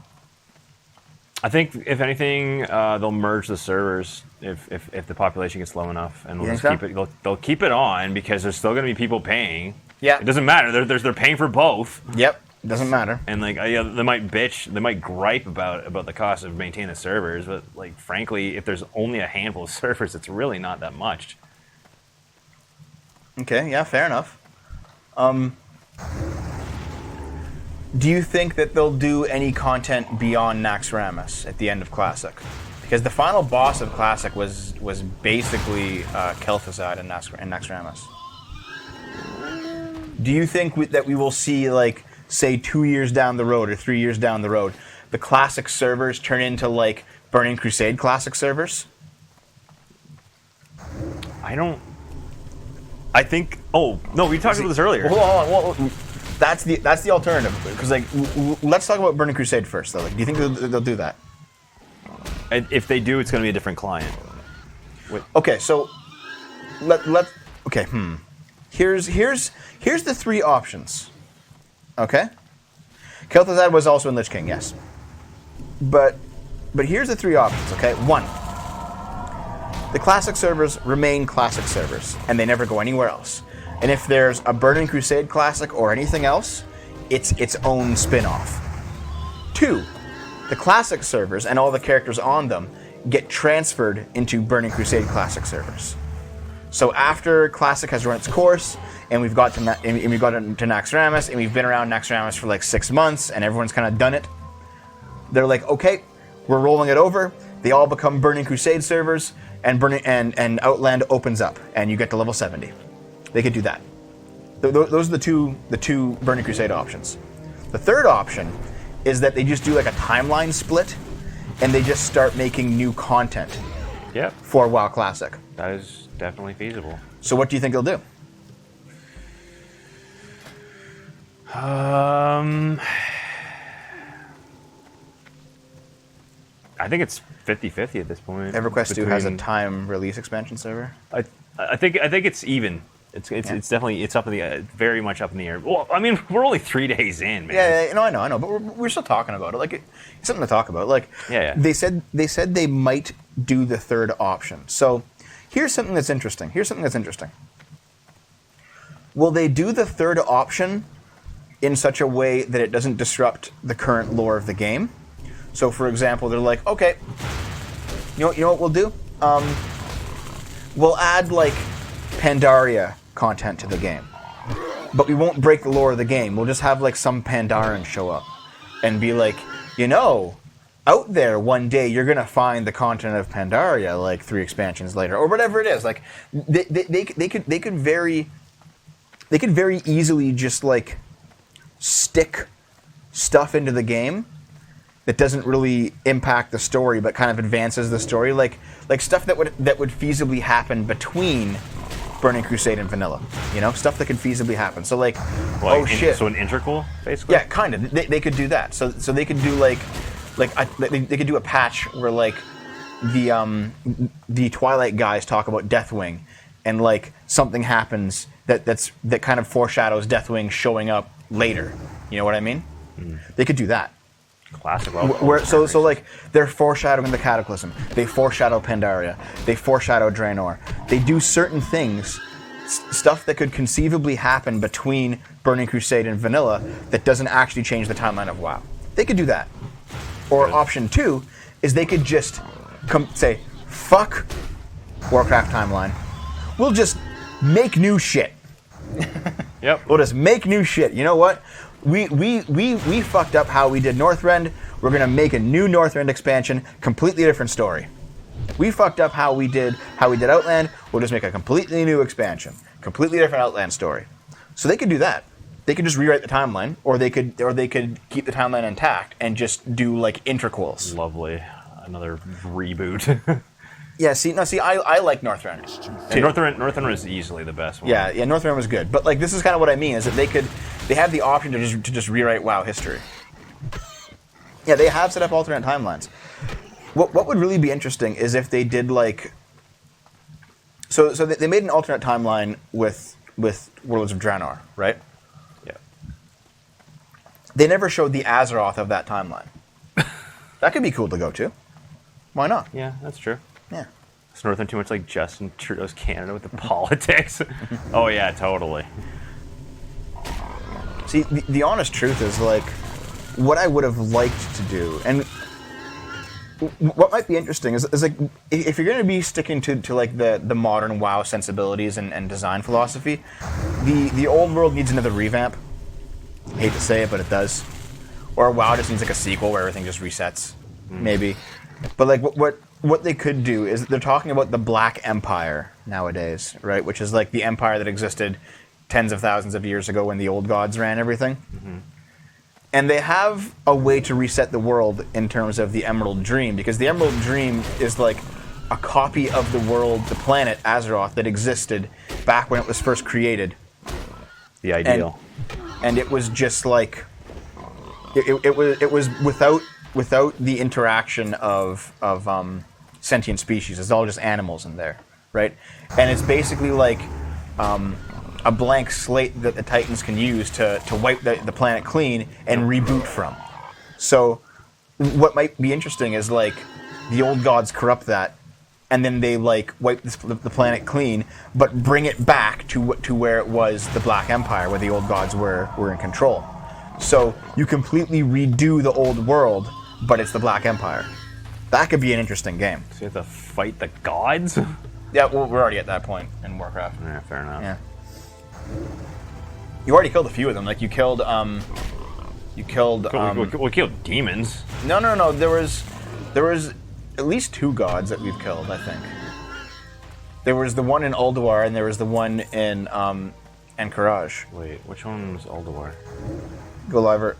I think if anything, they'll merge the servers if the population gets low enough, and we'll just keep it. They'll keep it on because there's still going to be people paying. Yeah, it doesn't matter. They're paying for both. Yep, doesn't matter. And like, yeah, they might bitch, they might gripe about the cost of maintaining the servers, but like, frankly, if there's only a handful of servers, it's really not that much. Okay, yeah, fair enough. Do you think that they'll do any content beyond Naxxramas at the end of Classic? Because the final boss of Classic was basically Kel'Thuzad and Naxxramas. Do you think that we will see, like, say 2 years down the road or 3 years down the road, the Classic servers turn into, like, Burning Crusade Classic servers? I think. Oh no, we talked about this earlier. Hold on. Well, that's the alternative. Because like, let's talk about Burning Crusade first. Though, like, do you think they'll do that? If they do, it's going to be a different client. Wait. Okay, so okay. Here's the three options. Okay, Kel'Thuzad was also in Lich King, yes. But here's the three options. Okay, one. The Classic servers remain Classic servers, and they never go anywhere else. And if there's a Burning Crusade Classic or anything else, it's its own spin-off. Two, the Classic servers and all the characters on them get transferred into Burning Crusade Classic servers. So after Classic has run its course, and we've got into Naxxramas, and we've been around Naxxramas for like 6 months, and everyone's kind of done it, they're like, okay, we're rolling it over. They all become Burning Crusade servers, and Outland opens up, and you get to level 70. They could do that. Those are the two Burning Crusade options. The third option is that they just do like a timeline split, and they just start making new content. Yep. For WoW Classic. That is definitely feasible. So what do you think they'll do? I think it's 50-50 at this point. EverQuest 2 has a time release expansion server. I think it's even. It's definitely up in the very much up in the air. Well, I mean, we're only 3 days in, man. Yeah, no, I know, but we're still talking about it. Like, it's something to talk about. Like, yeah. They said they might do the third option. So, here's something that's interesting. Will they do the third option in such a way that it doesn't disrupt the current lore of the game? So, for example, they're like, okay, you know what we'll do? We'll add like Pandaria content to the game, but we won't break the lore of the game. We'll just have like some Pandaren show up and be like, out there one day you're gonna find the continent of Pandaria like 3 expansions later, or whatever it is. Like they could very easily just like stick stuff into the game that doesn't really impact the story but kind of advances the story, like stuff that would feasibly happen between Burning Crusade and vanilla, stuff that could feasibly happen. So like shit, so an integral basically. Yeah, kind of. They could do that. So they could do they could do a patch where like the Twilight guys talk about Deathwing, and like something happens that kind of foreshadows Deathwing showing up later. You know what I mean? They could do that. Classic. So like they're foreshadowing the Cataclysm. They foreshadow Pandaria. They foreshadow Draenor. They do certain things, stuff that could conceivably happen between Burning Crusade and vanilla that doesn't actually change the timeline of WoW. They could do that. Or option 2 is they could just say, fuck Warcraft timeline. We'll just make new shit. Yep. We'll just make new shit. You know what? We fucked up how we did Northrend. We're gonna make a new Northrend expansion, completely different story. We fucked up how we did Outland. We'll just make a completely new expansion, completely different Outland story. So they could do that. They could just rewrite the timeline, or they could keep the timeline intact and just do like interquels. Lovely, another reboot. Yeah, I like Northrend. Northrend was easily the best one. Yeah, Northrend was good. But like, this is kind of what I mean, is that they have the option to just rewrite WoW history. Yeah, they have set up alternate timelines. What would really be interesting is if they did like, so they made an alternate timeline with Warlords of Draenor, right? Yeah. They never showed the Azeroth of that timeline. That could be cool to go to. Why not? Yeah, that's true. Yeah. Is Northern too much like Justin Trudeau's Canada with the politics? Oh yeah, totally. See, the honest truth is like, what I would have liked to do, and what might be interesting is like, if you're going to be sticking to like the modern WoW sensibilities and design philosophy, the old world needs another revamp. I hate to say it, but it does. Or WoW just needs like a sequel where everything just resets, maybe. But like what they could do is they're talking about the Black Empire nowadays, right? Which is like the empire that existed tens of thousands of years ago when the old gods ran everything. Mm-hmm. And they have a way to reset the world in terms of the Emerald Dream, because the Emerald Dream is like a copy of the world, the planet Azeroth that existed back when it was first created. The ideal. And it was just like it was without the interaction of sentient species. It's all just animals in there, right? And it's basically like a blank slate that the Titans can use to wipe the planet clean and reboot from. So what might be interesting is like the old gods corrupt that, and then they like wipe the planet clean, but bring it back to where it was the Black Empire, where the old gods were in control. So you completely redo the old world, but it's the Black Empire. That could be an interesting game. So you have to fight the gods? Yeah, well, we're already at that point in Warcraft. Yeah, fair enough. Yeah. You already killed a few of them. Like you killed. We killed demons. No. There was at least 2 gods that we've killed, I think. There was the one in Ulduar, and there was the one in Anchorage. Wait, which one was Ulduar? Goliver.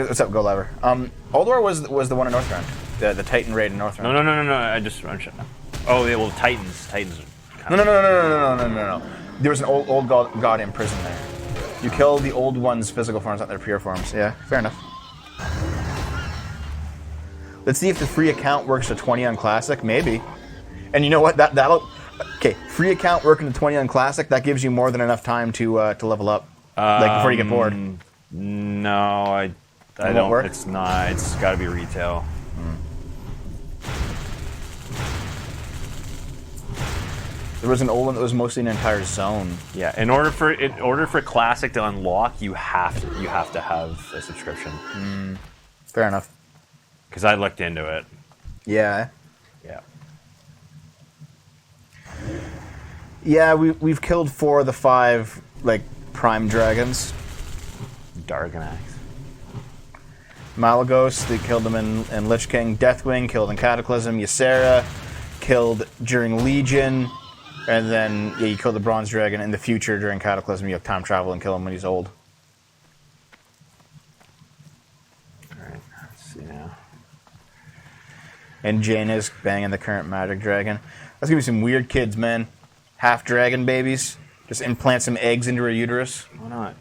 What's up, Goliver? Ulduar was the one in Northrend. The Titan raid in Northrend. No. I'm oh, yeah, well, Titans. No. There was an old god in prison there. You kill the old one's physical forms, not their pure forms. Yeah, fair enough. Let's see if the free account works to 20 on Classic. Maybe. And you know what? That'll. Okay, free account working to 20 on Classic. That gives you more than enough time to level up, like before you get bored. No, I don't. Work? It's not. It's got to be retail. There was an old one that was mostly an entire zone. Yeah, in order for Classic to unlock, you have to have a subscription. Fair enough. Because I looked into it. Yeah. Yeah. Yeah, we've killed 4 of the 5 like prime dragons. Darganax. Malagos, they killed him in Lich King. Deathwing killed in Cataclysm. Ysera killed during Legion, and then you kill the Bronze Dragon in the future during Cataclysm. You have time travel and kill him when he's old. All right, let's see now. And Jaina's banging the current Magic Dragon. That's gonna be some weird kids, man. Half dragon babies. Just implant some eggs into her uterus. Why not?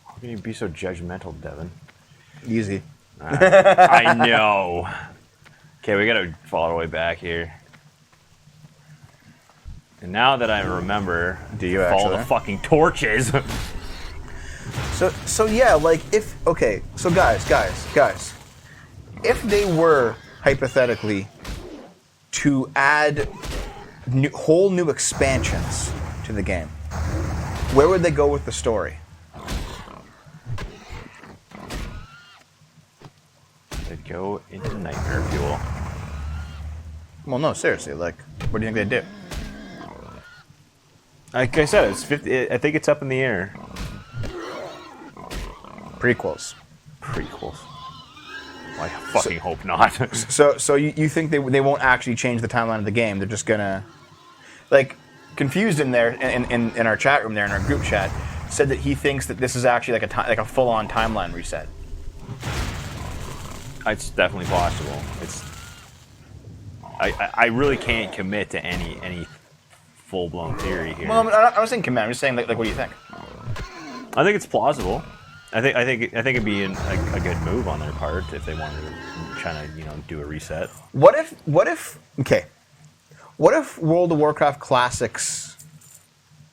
How can you be so judgmental, Devin? Easy. I know. Okay, we gotta fall all the way back here. And now that I remember, Do you follow actually? the fucking torches. So yeah, like so guys, if they were hypothetically to add whole new expansions to the game, where would they go with the story? They'd go into Nightmare Fuel. Well, no, seriously, like, what do you think they'd do? Like I said, it's 50. I think it's up in the air. Prequels. Prequels. Well, I fucking hope not. So you think they won't actually change the timeline of the game? They're just gonna, like, Confused in there in our chat room there in our group chat said that he thinks that this is actually like a full-on timeline reset. It's definitely possible. It's. I really can't commit to any full-blown theory here. Well, I'm not saying command. I'm just saying like what do you think? I think it's plausible. I think it'd be a good move on their part if they wanted to try to do a reset. What if World of Warcraft Classics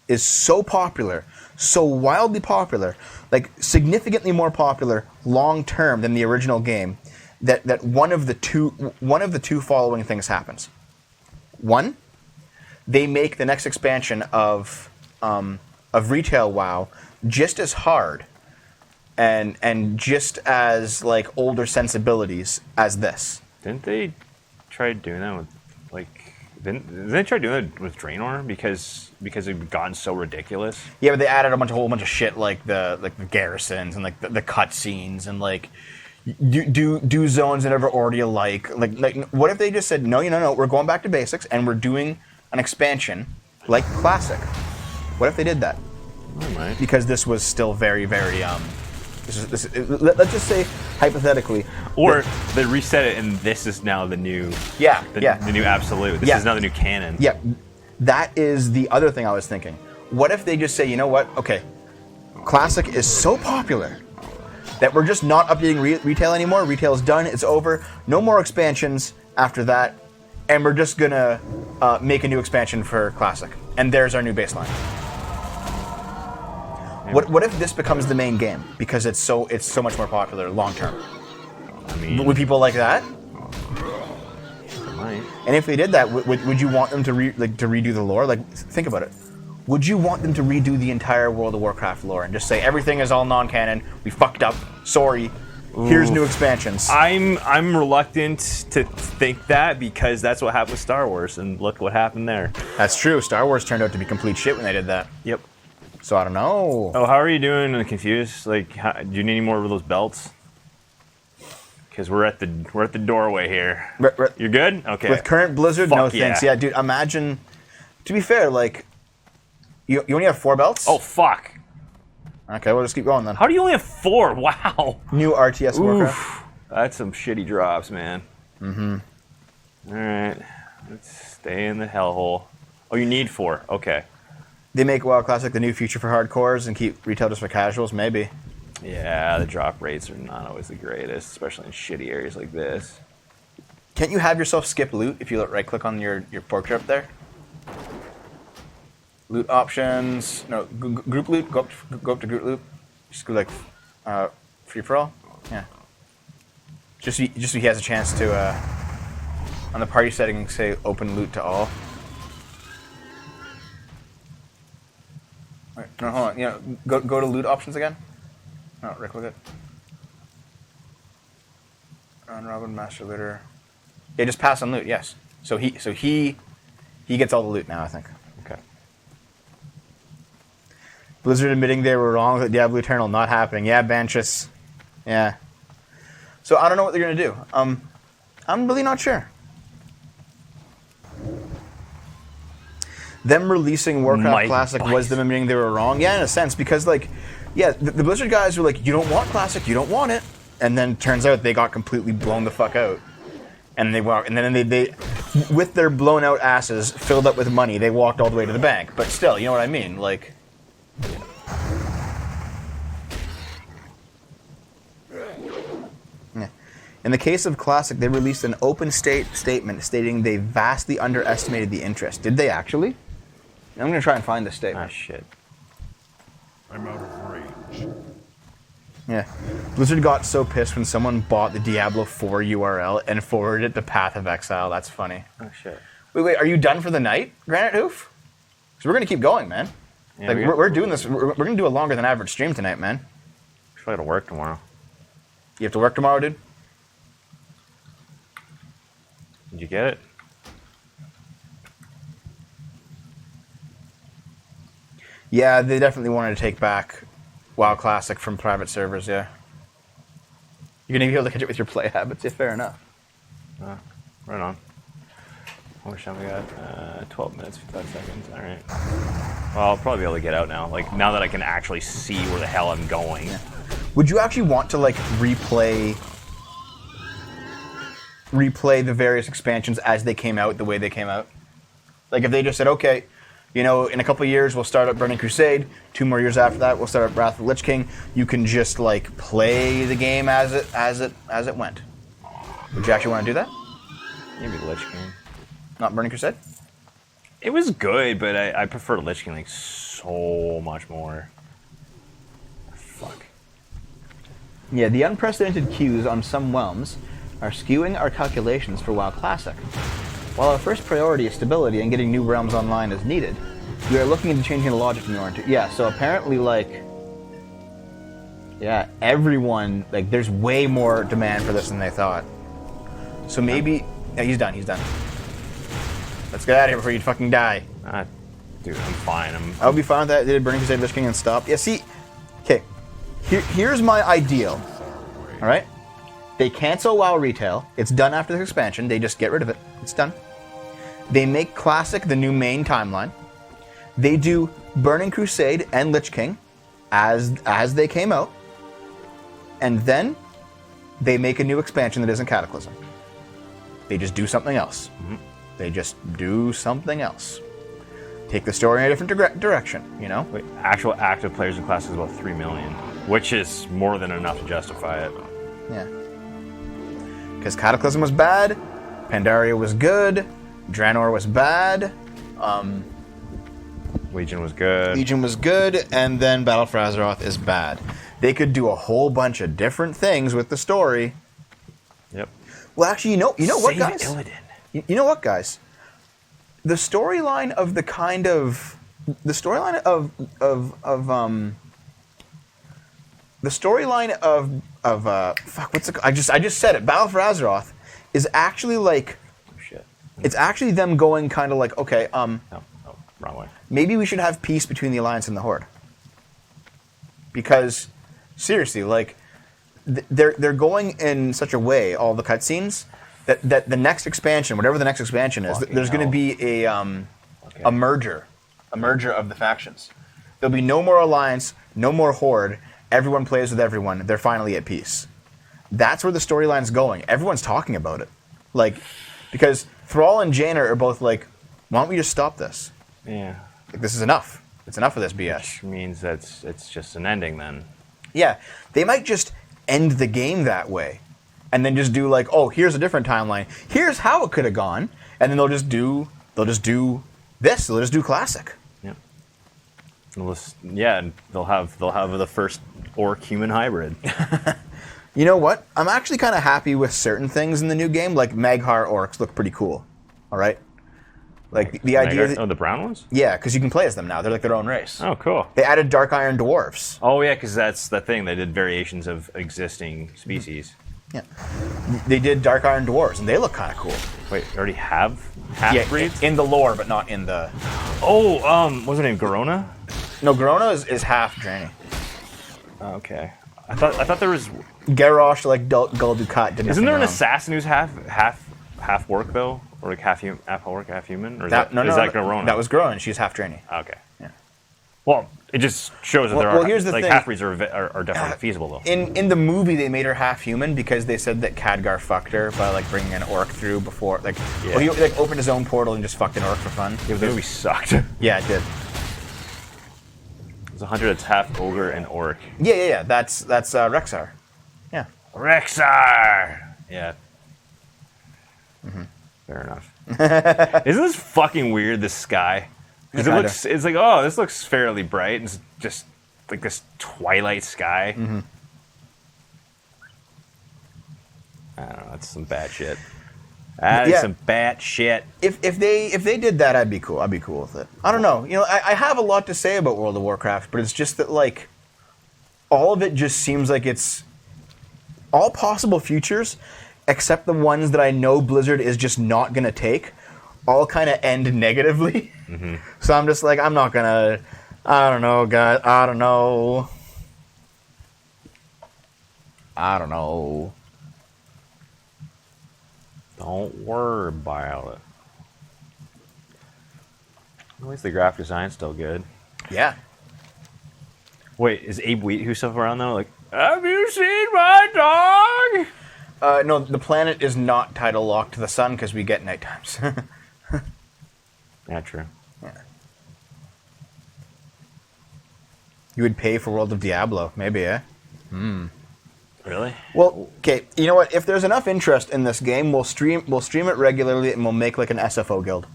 is so popular, so wildly popular, like significantly more popular long term than the original game, that one of the two following things happens. One, they make the next expansion of retail WoW just as hard and just as like older sensibilities as this. Didn't they try doing that with Didn't they try doing it with Draenor because it had gotten so ridiculous? Yeah, but they added a whole bunch of shit like the garrisons and like the cutscenes and like do zones that ever already like what if they just said no, we're going back to basics and we're doing an expansion like Classic? What if they did that? Right. Because this was still very very let's just say hypothetically, or they reset it and this is now the new the new absolute. This is now the new canon. Yeah, that is the other thing I was thinking. What if they just say, you know what? Okay, Classic is so popular that we're just not updating retail anymore. Retail's done. It's over. No more expansions after that, and we're just gonna make a new expansion for Classic. And there's our new baseline. What if this becomes the main game because it's so much more popular long term? I mean, would people like that? They might. And if they did that, would you want them to redo the lore? Like, think about it. Would you want them to redo the entire World of Warcraft lore and just say everything is all non-canon? We fucked up. Sorry. Here's new expansions. I'm reluctant to think that because that's what happened with Star Wars, and look what happened there. That's true. Star Wars turned out to be complete shit when they did that. Yep. So I don't know. Oh, how are you doing? I'm confused. Like, do you need any more of those belts? Because we're at the doorway here. You're good? Okay. With current Blizzard, no yeah. thanks. Yeah, dude. Imagine. To be fair, like, you only have 4 belts. Oh fuck. Okay, we'll just keep going then. How do you only have 4? Wow. New RTS Warcraft. That's some shitty drops, man. Mm-hmm. All right. Let's stay in the hellhole. Oh, you need 4. Okay. They make WoW Classic the new future for hardcores and keep retail just for casuals? Maybe. Yeah, the drop rates are not always the greatest, especially in shitty areas like this. Can't you have yourself skip loot if you right-click on your portrait up there? Loot options. No, group loot. Go up to group loot. Just go like free for all. Yeah. Just so he has a chance to on the party settings say open loot to all. All right, no, hold on. Go to loot options again. No, right-click it. Round Robin Master Looter. Yeah, just pass on loot. Yes. So he gets all the loot now, I think. Okay. Blizzard admitting they were wrong with Diablo Eternal not happening. Yeah, Banchus. Yeah. So I don't know what they're gonna do. I'm really not sure. Them releasing Warcraft Might Classic bite. was them admitting they were wrong. Yeah, in a sense, because like, yeah, the Blizzard guys were like, you don't want Classic, you don't want it, and then turns out they got completely blown the fuck out, and then they with their blown out asses filled up with money, they walked all the way to the bank. But still, you know what I mean, like. Yeah. In the case of Classic, they released an open statement stating they vastly underestimated the interest. Did they actually? I'm going to try and find this statement. Ah, shit. I'm out of range. Yeah. Blizzard got so pissed when someone bought the Diablo 4 URL and forwarded it to Path of Exile. That's funny. Oh, shit. Wait, are you done for the night, Granite Hoof? Because we're going to keep going, man. Yeah, Like, we're doing this. We're going to do a longer than average stream tonight, man. I gotta work tomorrow. You have to work tomorrow, dude? Did you get it? Yeah, they definitely wanted to take back WoW Classic from private servers, yeah. You're going to be able to catch it with your play habits, yeah, fair enough. Right on. How much time we got? 12 minutes, 55 seconds. All right. Well, I'll probably be able to get out now. Like, now that I can actually see where the hell I'm going. Yeah. Would you actually want to, like, replay the various expansions as they came out, the way they came out? Like, if they just said, okay, you know, in a couple of years we'll start up Burning Crusade, 2 more years after that we'll start up Wrath of the Lich King, you can just, like, play the game as it went. Would you actually want to do that? Maybe Lich King. Not Burning Crusade? It was good, but I prefer Lich King like so much more. Fuck. Yeah, the unprecedented queues on some realms are skewing our calculations for WoW Classic. While our first priority is stability and getting new realms online as needed, we are looking into changing the logic in order to... Yeah, so apparently, like... Yeah, everyone... Like, there's way more demand for this than they thought. So maybe... Yeah, he's done. Let's get out of here before you fucking die. Dude, I'm fine. I'll be fine with that. They did Burning Crusade, Lich King, and stop. Yeah, see... Okay. Here's my ideal. Alright? They cancel WoW Retail. It's done after this expansion. They just get rid of it. It's done. They make Classic the new main timeline. They do Burning Crusade and Lich King as they came out. And then they make a new expansion that isn't Cataclysm. They just do something else. Mm-hmm. They just do something else. Take the story in a different direction, you know? Wait, actual active players in Classic is about 3 million, which is more than enough to justify it. Yeah. Because Cataclysm was bad, Pandaria was good, Draenor was bad, Legion was good. And then Battle for Azeroth is bad. They could do a whole bunch of different things with the story. Yep. Well, actually, you know what, Save guys? Illidan. You know what, guys? The storyline of the kind of... The storyline of fuck, what's it called? I just said it. Battle for Azeroth is actually like... Oh, shit. It's actually them going kind of like, okay, No, wrong way. maybe we should have peace between the Alliance and the Horde. Because, seriously, like, they're going in such a way, all the cutscenes, that the next expansion, whatever the next expansion is, Fucking there's going to hell. be a merger of the factions. There'll be no more Alliance, no more Horde. Everyone plays with everyone. They're finally at peace. That's where the storyline's going. Everyone's talking about it. Like, because Thrall and Jaina are both like, why don't we just stop this? Yeah. Like, this is enough. It's enough of this BS. Which means it's just an ending then. Yeah, they might just end the game that way, and then just do like, oh, here's a different timeline. Here's how it could have gone, and then they'll just do this. They'll just do Classic. Yep. And they'll have the first orc human hybrid. You know what? I'm actually kind of happy with certain things in the new game. Like Maghar orcs look pretty cool. All right. Like the idea. That, the brown ones? yeah, because you can play as them now. They're like their own race. Oh, cool. They added Dark Iron dwarves. Oh, yeah, because that's the thing. They did variations of existing species. Yeah. They did Dark Iron Dwarves, and they look kind of cool. Wait, you already have half-breeds? In the lore, but not in the... Oh, what's her name, Garona? No, Garona is half Draenei. Oh, okay. I thought there was... Garrosh, like Gul Dukat, did Isn't there an wrong. assassin who's half orc though, or like half orc, half human, or is that Garona? That was Garona. She's half Draenei. Okay. Yeah. Well, it just shows that Well, here's the like thing. half-breeds are definitely feasible though. In the movie, they made her half human because they said that Khadgar fucked her by like bringing an orc through before. Like, Yeah. well, he like opened his own portal and just fucked an orc for fun. Yeah, but the movie sucked. Yeah, it did. There's a hunter that's half ogre and orc. Yeah. That's Rexar. Yeah. Rexar. Yeah. Fair enough. Isn't this fucking weird? This sky, because Yeah, it's like, oh, this looks fairly bright. It's just like this twilight sky. I don't know. That's some bad shit. That is some bad shit. If they did that, I'd be cool. I'd be cool with it. I don't know. You know, I have a lot to say about World of Warcraft, but it's just that like all of it just seems like it's all possible futures, except the ones that I know Blizzard is just not gonna take, all kind of end negatively. So I'm just like, I'm not gonna. I don't know, guys. I don't know. Don't worry about it. At least the graphic design's still good. Yeah. Wait, is Abe Wheat who's still around though? Like, have you seen my dog? No, the planet is not title locked to the sun because we get night times. Yeah, true. You would pay for World of Diablo, maybe, eh? Really? Well, okay. You know what? If there's enough interest in this game, we'll stream it regularly, and we'll make like an SFO guild.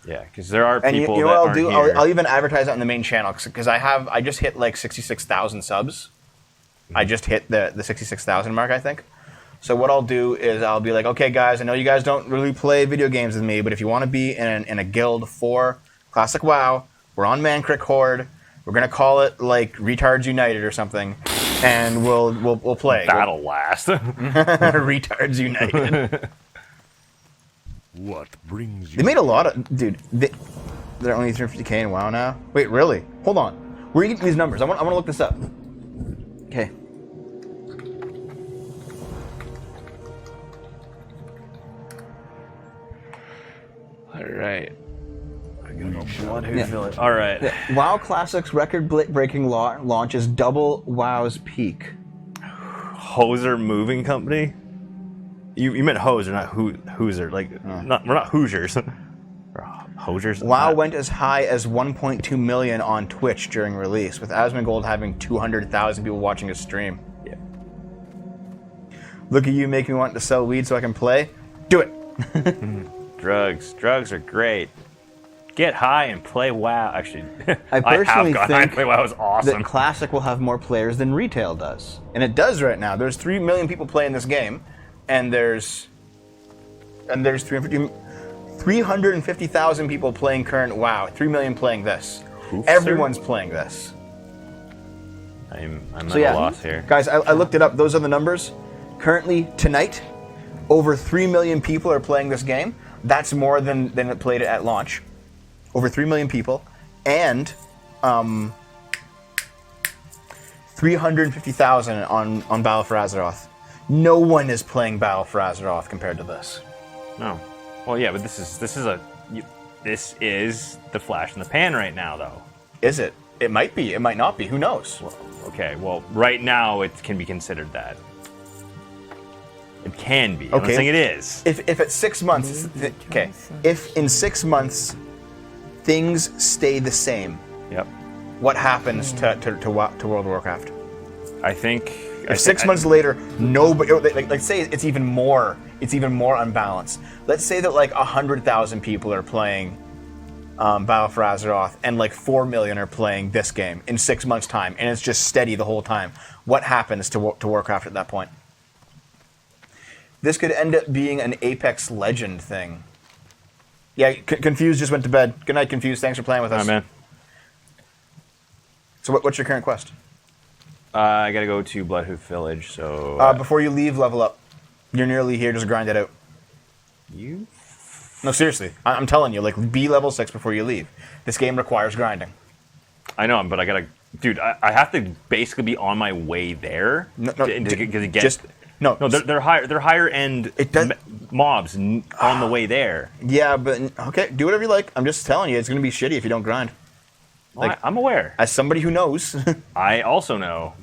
Yeah, because there are And people you know that what I'll aren't do? here. I'll even advertise it on the main channel because I just hit like 66,000 subs. I just hit the 66,000 mark, I think. So what I'll do is I'll be like, okay, guys, I know you guys don't really play video games with me, but if you want to be in a guild for Classic WoW, we're on Mancrick Horde. We're gonna call it like Retards United or something, and we'll play. That'll last. Retards United. What brings you? They made a lot of dude. They're only 350K in WoW now. Wait, really? Hold on. Where are you getting these numbers? I want to look this up. Okay. All right. Yeah. All right. WoW Classic's record-breaking launch is double WoW's peak. Hoser Moving Company. You meant Hoser, not Hooser. Like we're not Hoosiers. We're Hosers. WoW went as high as 1.2 million on Twitch during release, with Asmongold having 200,000 people watching his stream. Yeah. Look at you making me want to sell weed so I can play. Do it. Drugs are great. Get high and play WoW. Actually, I personally have gone high and think play WoW. It was awesome. that Classic will have more players than retail does, and it does right now. There's 3 million people playing this game, and there's 350,000 people playing current WoW. 3 million playing this. Oof, Everyone's playing this. I'm So at yeah, a loss here. guys, I looked it up. Those are the numbers. Currently, tonight, over 3 million people are playing this game. That's more than it played it at launch. Over 3 million people, and 350,000 on Battle for Azeroth. No one is playing Battle for Azeroth compared to this. No. Well, yeah, but this is the flash in the pan right now, though. Is it? It might be. It might not be. Who knows? Well, okay. Well, right now it can be considered that. It can be. I'm not Okay. saying it is. If at 6 months, okay. If in 6 months things stay the same, Yep. what happens to World of Warcraft? I think. If 6 months later, nobody, like say it's even more unbalanced. Let's say that like 100,000 people are playing Battle for Azeroth, and like 4 million are playing this game in 6 months' time, and it's just steady the whole time. What happens to Warcraft at that point? This could end up being an Apex Legend thing. Yeah, Confused just went to bed. Good night, Confused. Thanks for playing with us. All right, man. So what's your current quest? I gotta go to Bloodhoof Village. So Before you leave, level up. You're nearly here. Just grind it out. You? No, seriously. I'm telling you, like, be level 6 before you leave. This game requires grinding. I know, but I gotta... Dude, I have to basically be on my way there to get... Just... No, they're higher end mobs on the way there. Yeah, but okay, do whatever you like. I'm just telling you, it's gonna be shitty if you don't grind. Like, I'm aware. As somebody who knows, I also know,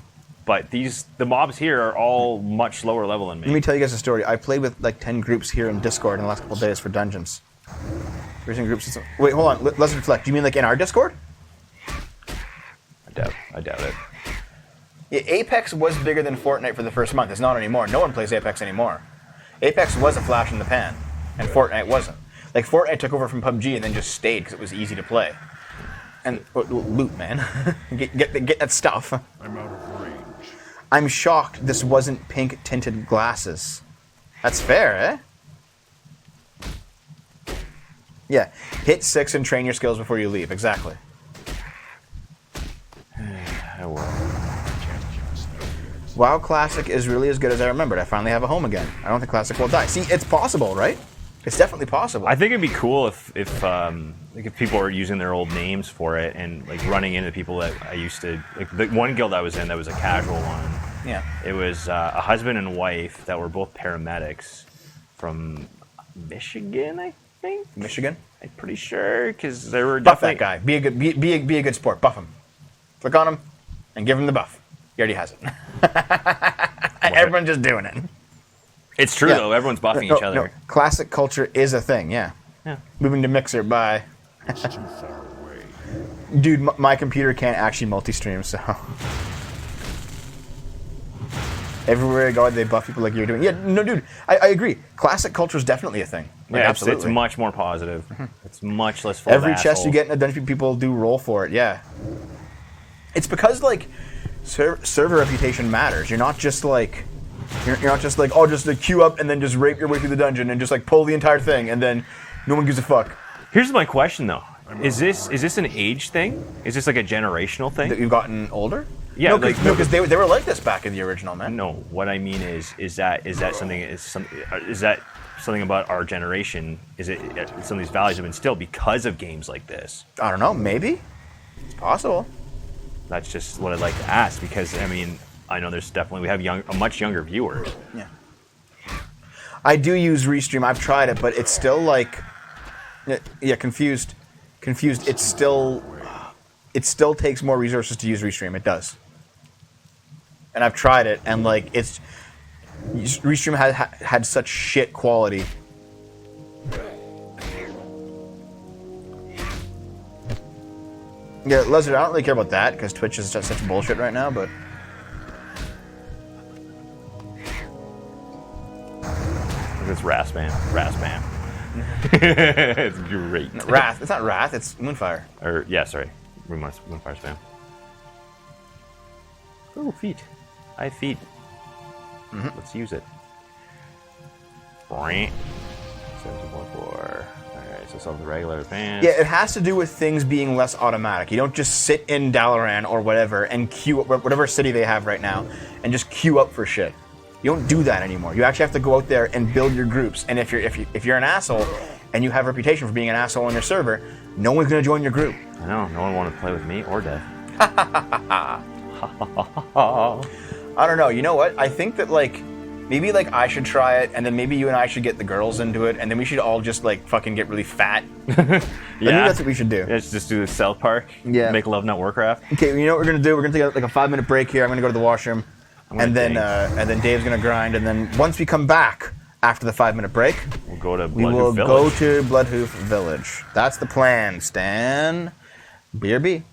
but the mobs here are all much lower level than me. Let me tell you guys a story. I played with like 10 groups here in Discord in the last couple of days for dungeons. Groups. Wait, hold on. Let's reflect. Do you mean like in our Discord? I doubt it. Yeah, Apex was bigger than Fortnite for the first month. It's not anymore. No one plays Apex anymore. Apex was a flash in the pan, and Fortnite wasn't. Like, Fortnite took over from PUBG and then just stayed because it was easy to play. And loot, man. get that stuff. I'm out of range. I'm shocked this wasn't pink-tinted glasses. That's fair, eh? Yeah, hit 6 and train your skills before you leave. Exactly. I will. WoW Classic is really as good as I remembered. I finally have a home again. I don't think Classic will die. See, it's possible, right? It's definitely possible. I think it'd be cool if people are using their old names for it and like running into people that I used to like. The one guild I was in that was a casual one. Yeah. It was a husband and wife that were both paramedics from Michigan, I think. Michigan? I'm pretty sure because they were Buff definitely... that guy. Be a good sport. Buff him. Click on him and give him the buff. He already has it. Everyone's just doing it. It's true, though. Everyone's buffing each other. No. Classic culture is a thing, yeah. Moving to Mixer, bye. It's too far away. Dude, my computer can't actually multi-stream, so... Everywhere I go, they buff people like you're doing. Yeah, no, dude, I agree. Classic culture is definitely a thing. Like, yeah, absolutely. It's much more positive. It's much less full Every of chest assholes. you get in a dungeon, people do roll for it, yeah. It's because, like, server reputation matters. You're not just like, oh, just like queue up and then just rape your way through the dungeon and just like pull the entire thing and then no one gives a fuck. Here's my question though: Is this an age thing? Is this like a generational thing? That you've gotten older? Yeah, no, because they were like this back in the original, man. No, what I mean is that something about our generation? Is it some of these values have been instilled because of games like this? I don't know. Maybe it's possible. That's just what I'd like to ask because I mean I know we have much younger viewers. Yeah. I do use Restream. I've tried it, but it's still like, yeah, confused. It still takes more resources to use Restream. It does. And I've tried it, and like Restream had such shit quality. Yeah, Lizard, I don't really care about that because Twitch is just such bullshit right now, but. It's Raspam. It's great. Wrath. It's not Wrath. It's Moonfire. Or yeah, sorry, Moonfire spam. Oh, feet. I have feet. Let's use it. 17.4. Alright, so it's the regular advance. Yeah, it has to do with things being less automatic. You don't just sit in Dalaran or whatever and queue up whatever city they have right now and just queue up for shit. You don't do that anymore. You actually have to go out there and build your groups. And if you're an asshole and you have a reputation for being an asshole on your server, no one's going to join your group. I know. No one wanted to play with me or Dev. I don't know. You know what? I think that like maybe like I should try it, and then maybe you and I should get the girls into it, and then we should all just like fucking get really fat. Yeah, that's what we should do. Let's just do the South Park. Yeah. Make love, not Warcraft. Okay. You know what we're gonna do? We're gonna take like a 5-minute break here. I'm gonna go to the washroom. And then Dave's gonna grind, and then once we come back after the 5-minute break, we'll go to Bloodhoof Village. That's the plan, Stan. BRB.